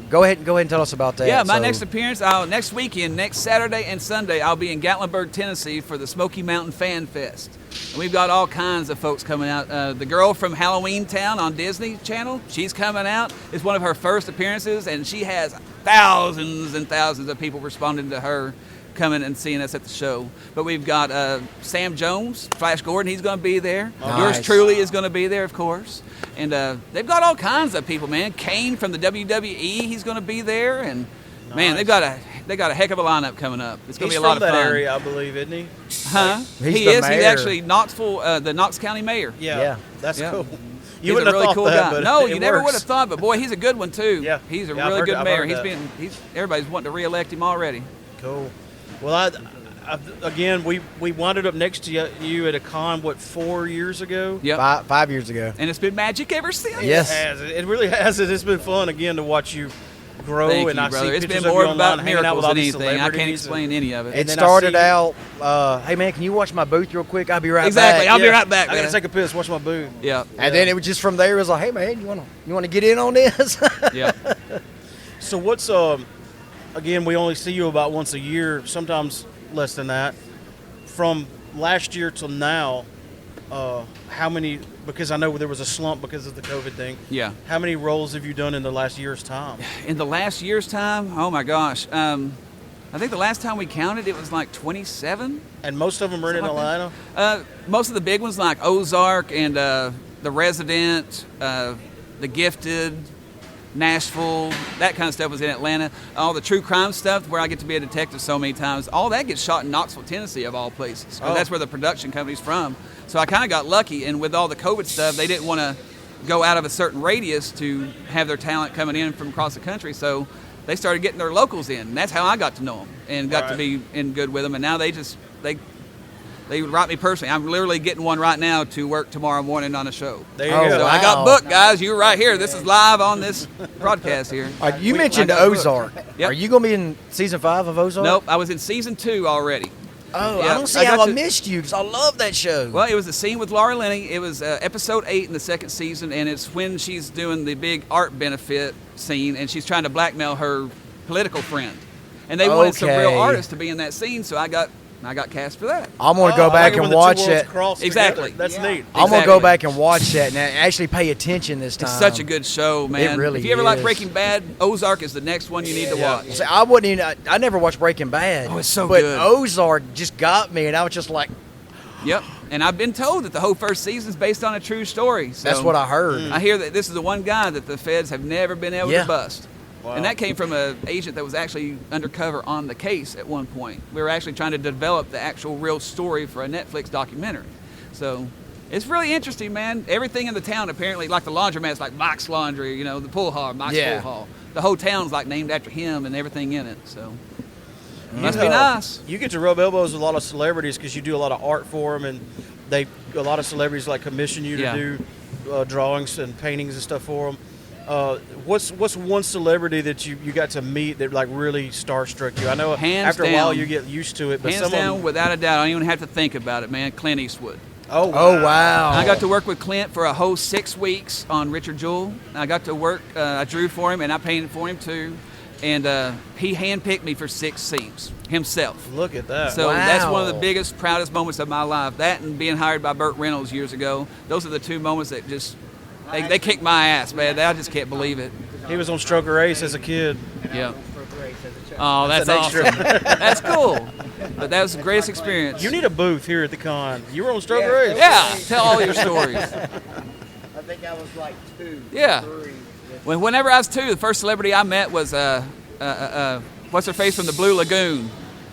Go ahead and tell us about that. Yeah, my next appearance, next weekend, next Saturday and Sunday, I'll be in Gatlinburg, Tennessee for the Smoky Mountain Fan Fest. And we've got all kinds of folks coming out. The girl from Halloween Town on Disney Channel, she's coming out. It's one of her first appearances, and she has thousands and thousands of people responding to her coming and seeing us at the show. But we've got Sam Jones, Flash Gordon, he's going to be there. Nice. Yours truly is going to be there, of course. And they've got all kinds of people, man. Kane from the WWE, he's going to be there. And, man, they got a heck of a lineup coming up. It's going to be a lot of fun. He's from that area, I believe, isn't he? Huh? He is. He's actually Knoxville, the Knox County mayor. Yeah. That's cool. He's a really cool guy. But no, it you never works. would have thought, but boy, he's a good one too. Yeah. He's a Yeah, really good I've mayor. heard He's everybody's wanting to re-elect him already. Cool. Well, again, we wound up next to you at a con, 4 years ago? Yep. 5 years ago. And it's been magic ever since. Yes. It has. It really has. It's been fun, again, to watch you grow. Thank and you, I brother. see It's pictures been of more you online, about hanging out with miracles all than these anything. I can't celebrities explain any of it. It then I started see- out, hey, man, can you watch my booth real quick? I'll be right Exactly. back. I'll be right back, I gotta man. take a piss. Watch my booth. Yeah. And then it was just from there, it was like, hey, man, you want to get in on this? Yeah. So what's again? We only see you about once a year, sometimes less than that. From last year till now, how many? Because I know there was a slump because of the COVID thing. Yeah. How many roles have you done in the last year's time? In the last year's time, oh my gosh. I think the last time we counted, it was like 27. And most of them are in Something like Atlanta. Most of the big ones like Ozark and The Resident, The Gifted, Nashville, that kind of stuff was in Atlanta. All the true crime stuff where I get to be a detective so many times, all that gets shot in Knoxville, Tennessee, of all places. 'Cause that's where the production company's from. So I kind of got lucky, and with all the COVID stuff, they didn't want to go out of a certain radius to have their talent coming in from across the country. So they started getting their locals in, and that's how I got to know them and got to be in good with them. And now they would write me personally. I'm literally getting one right now to work tomorrow morning on a show. There you go. So I got booked, guys. You're right here. This is live on this broadcast here. You mentioned I got booked. Ozark. Yep. Are you going to be in season 5 of Ozark? Nope, I was in season 2 already. Oh, Yep. I don't see I how got I to- missed you because I love that show. Well, it was a scene with Laura Linney. It was episode 8 in the second season, and it's when she's doing the big art benefit scene, and she's trying to blackmail her political friend. And they wanted some real Okay. artists to be in that scene, so I got cast for that. I'm going to go back and watch it. Exactly. That's neat. I'm going to go Exactly. back and watch that and actually pay attention this time. It's such a good show, man. It really If you ever like is. Breaking Bad, Ozark is the next one you need to watch. See, I wouldn't even. I never watched Breaking Bad. Oh, it's so but good. Ozark just got me, and I was just like, Yep. And I've been told that the whole first season is based on a true story. So that's what I heard. I hear that this is the one guy that the feds have never been able Yeah. to bust. Wow. And that came from an agent that was actually undercover on the case at one point. We were actually trying to develop the actual real story for a Netflix documentary. So it's really interesting, man. Everything in the town apparently, like the laundromat's like Mike's Laundry, the pool hall, Mike's Yeah. Pool Hall. The whole town's like named after him and everything in it. So must be nice. You get to rub elbows with a lot of celebrities because you do a lot of art for them, and a lot of celebrities like commission you to Yeah. do drawings and paintings and stuff for them. What's one celebrity that you got to meet that like really starstruck you? I know Hands after a while down. you get used to it, but Hands some down, of them, without a doubt, I don't even have to think about it, man. Clint Eastwood. oh wow. I got to work with Clint for a whole 6 weeks on Richard Jewell. I got to work, I drew for him and I painted for him too. and he handpicked me for 6 scenes himself. Look at that. So Wow. that's one of the biggest, proudest moments of my life. That and being hired by Burt Reynolds years ago. Those are the 2 moments that just they kicked my ass, man. I just can't believe it. He was on Stroker Ace as a kid. Yeah. Oh, that's an awesome. That's cool. But that was the greatest experience. You need a booth here at the con. You were on Stroker Ace. Yeah, tell all your stories. I think I was like 2. Yeah. 3. Whenever I was 2, the first celebrity I met was what's her face from the Blue Lagoon?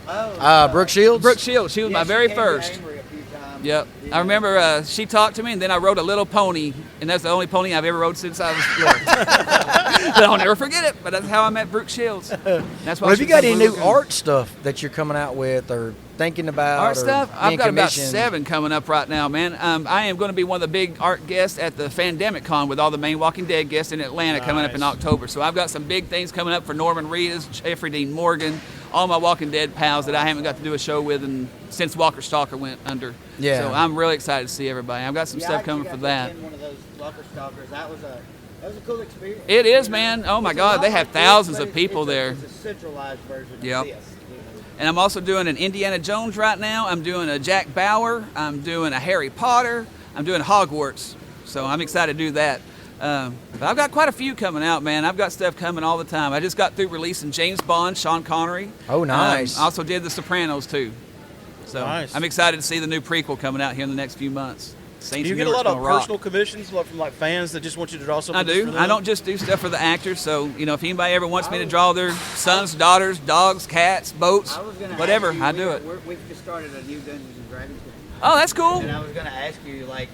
Brooke Shields. Brooke Shields. She was my very She came to first. Angry a few times. Yep. I remember she talked to me, and then I rode a little pony, and that's the only pony I've ever rode since I was little. But I'll never forget it. But that's how I met Brooke Shields. That's why. Well, have she you got was any on new Blue Lagoon. art stuff that you're coming out with or thinking about? Art or stuff? I've being got about commissioned? 7 coming up right now, man. I am going to be one of the big art guests at the Fandemic Con with all the main Walking Dead guests in Atlanta coming up in October. So I've got some big things coming up for Norman Reedus, Jeffrey Dean Morgan, all my Walking Dead pals that I haven't got to do a show with since Walker Stalker went under. Yeah. So I'm really excited to see everybody. I've got some Yeah, I stuff actually coming got for to that. attend one of those Walker Stalkers. That was a cool experience. It is, man. Oh my It's a God, lot they have like this, thousands but of people there. It's a centralized version Yep. of this. And I'm also doing an Indiana Jones right now. I'm doing a Jack Bauer. I'm doing a Harry Potter. I'm doing Hogwarts. So I'm excited to do that. But I've got quite a few coming out, man. I've got stuff coming all the time. I just got through releasing James Bond, Sean Connery. Oh, nice. I also did The Sopranos, too. So Nice. I'm excited to see the new prequel coming out here in the next few months. Do Saints you of get a Newark's lot of gonna rock. personal commissions from like fans that just want you to draw something? I just do. for them? I don't just do stuff for the actors. So, if anybody ever wants me to draw their sons, daughters, dogs, cats, boats, I was gonna whatever, ask you, I do it. We've just started a new Dungeons and Dragons game. Oh, that's cool. And I was going to ask you, like,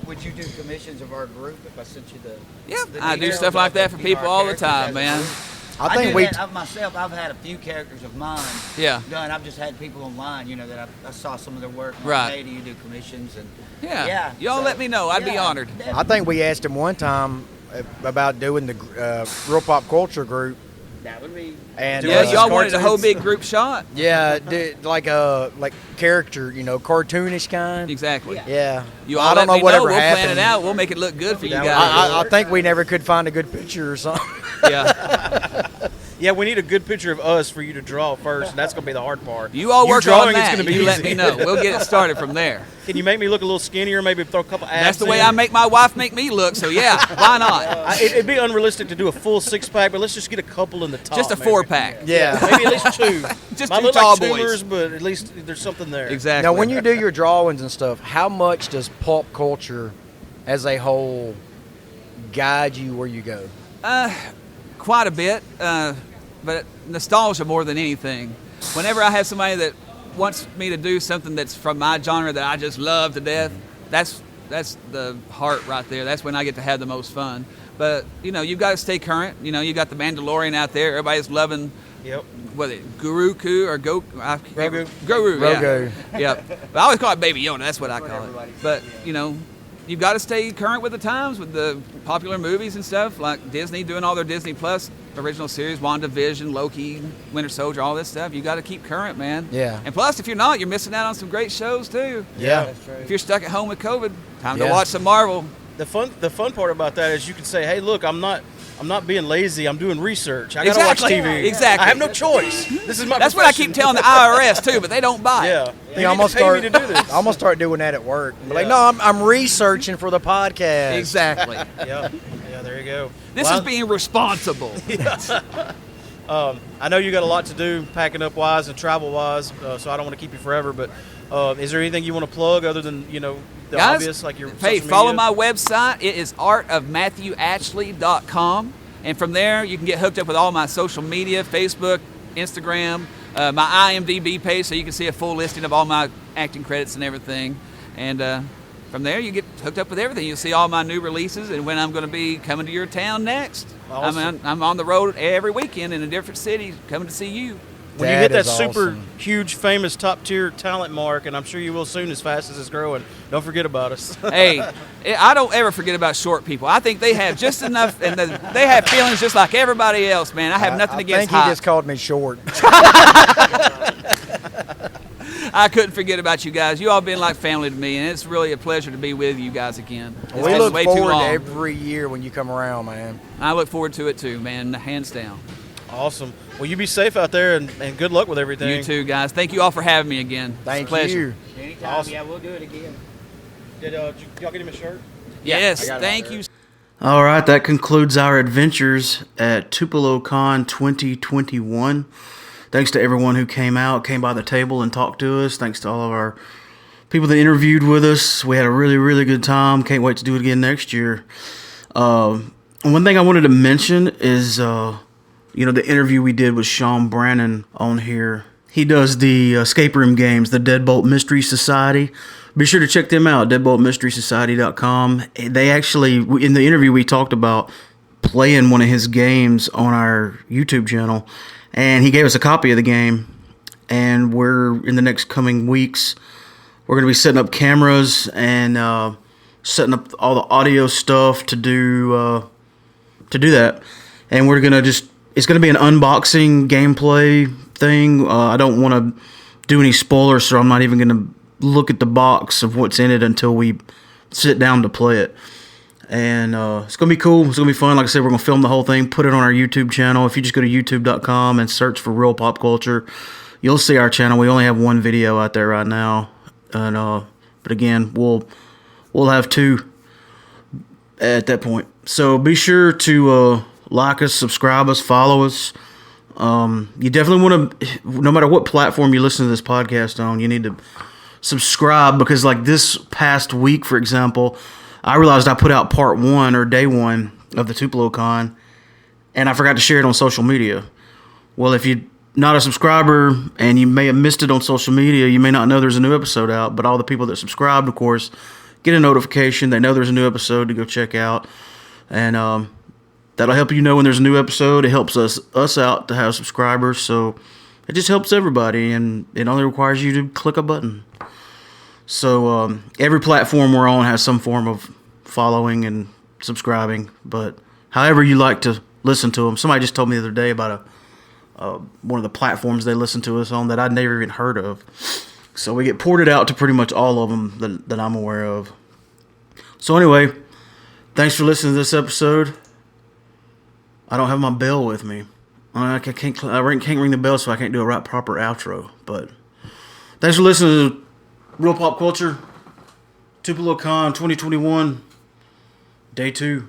would you do commissions of our group if I sent you the? Yeah, the I do details stuff like of that for our people all the characters time, as a man. group? I think do we. that myself. I've had a few characters of mine Yeah. done. I've just had people online, that I saw some of their work. And Right. Like, hey, do you do commissions? And Yeah. Y'all so- let me know. I'd be yeah, honored. I think we asked him one time about doing the Real Pop Culture group. That would be. And Yeah, y'all wanted a cartoons. whole big group shot. Yeah, like character, cartoonish kind. Exactly. Yeah. You I all don't let know me know. whatever We'll plan happened. it out. We'll make it look good for you guys. I think we never could find a good picture or something. Yeah. Yeah, we need a good picture of us for you to draw first, and that's going to be the hard part. You all work drawing, on that. It's going to be You easy. let me know. We'll get it started from there. Can you make me look a little skinnier? Maybe throw a couple abs. That's the way in? I make my wife make me look. So yeah, why not? It'd be unrealistic to do a full 6-pack, but let's just get a couple in the top. Just a maybe. 4-pack. Yeah. Maybe at least 2. Just Might two look tall like boys. tumors, but at least there's something there. Exactly. Now, when you do your drawings and stuff, how much does pop culture as a whole guide you where you go? Quite a bit, but nostalgia more than anything. Whenever I have somebody that wants me to do something that's from my genre that I just love to death, that's the heart right there. That's when I get to have the most fun. But you've got to stay current. You got the Mandalorian out there. Everybody's loving. Yep. What is it, Guruku or Grogu. Grogu. Yeah. Grogu. Yep. But I always call it Baby Yoda. That's what I call it. But you've got to stay current with the times with the popular movies and stuff like Disney doing all their Disney Plus original series, WandaVision, Loki, Winter Soldier, all this stuff. You got to keep current, man. Yeah. And plus, if you're not, you're missing out on some great shows too. Yeah. That's true. If you're stuck at home with COVID, time Yeah. to watch some Marvel. The fun part about that is you can say, "Hey, look, I'm not being lazy. I'm doing research. I gotta watch Exactly. TV. Exactly. I have no choice. This is my. That's what I profession." keep telling the IRS too, but they don't buy it. Yeah. You You almost need to pay start. me to do this. I'm gonna start doing that at work. Be like, Yeah. no, I'm researching for the podcast. Exactly. Yeah. Yeah. There you go. This Well, is being responsible. I know you got a lot to do, packing up wise and travel wise, so I don't want to keep you forever. But is there anything you want to plug other than the Guys, obvious, like your hey, social follow media? my website. It is artofmatthewashley.com. And from there, you can get hooked up with all my social media, Facebook, Instagram, my IMDb page, so you can see a full listing of all my acting credits and everything. And from there, you get hooked up with everything. You'll see all my new releases and when I'm going to be coming to your town next. Awesome. I'm on the road every weekend in a different city coming to see you. When you hit that is super awesome. huge, famous, top tier talent mark, and I'm sure you will soon as fast as it's growing, don't forget about us. Hey, I don't ever forget about short people. I think they have just enough, and they have feelings just like everybody else, man. I have nothing I against think he height. just called me short. I couldn't forget about you guys. You all been like family to me, and it's really a pleasure to be with you guys again. It's We been look way too forward to long. every year when you come around, man. I look forward to it too, man, hands down. Awesome. Well, you be safe out there, and good luck with everything. You too, guys. Thank you all for having me again. Thank pleasure. you. Anytime. Awesome. Yeah, we'll do it again. Did y'all get him a shirt? Yes, thank you. All right, that concludes our adventures at Tupelo Con 2021. Thanks to everyone who came by the table and talked to us. Thanks to all of our people that interviewed with us. We had a really, really good time. Can't wait to do it again next year. One thing I wanted to mention is, the interview we did with Sean Brannon on here. He does the escape room games, the Deadbolt Mystery Society. Be sure to check them out, deadboltmysterysociety.com. They actually, in the interview, we talked about playing one of his games on our YouTube channel, and he gave us a copy of the game. And we're, in the next coming weeks, we're going to be setting up cameras and setting up all the audio stuff to do that. And we're going to it's going to be an unboxing gameplay thing. I don't want to do any spoilers, so I'm not even going to look at the box of what's in it until we sit down to play it. And it's going to be cool. It's going to be fun. Like I said, we're going to film the whole thing, put it on our YouTube channel. If you just go to youtube.com and search for Real Pop Culture, you'll see our channel. We only have one video out there right now. And but again, we'll have two at that point. So be sure to like us, subscribe us, follow us. You definitely want to, no matter what platform you listen to this podcast on, you need to subscribe, because like this past week, for example, I realized I put out part 1 or day 1 of the Tupelo Con, and I forgot to share it on social media. Well, if you're not a subscriber and you may have missed it on social media, you may not know there's a new episode out, but all the people that subscribed, of course, get a notification. They know there's a new episode to go check out, and that'll help you know when there's a new episode. It helps us out to have subscribers, so it just helps everybody, and it only requires you to click a button. So every platform we're on has some form of following and subscribing, but however you like to listen to them. Somebody just told me the other day about one of the platforms they listen to us on that I'd never even heard of. So we get ported out to pretty much all of them that I'm aware of. So anyway, thanks for listening to this episode. I don't have my bell with me. I can't ring the bell, so I can't do a right proper outro. But thanks for listening to Real Pop Culture, Tupelo Con 2021, Day 2.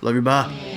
Love you, bye.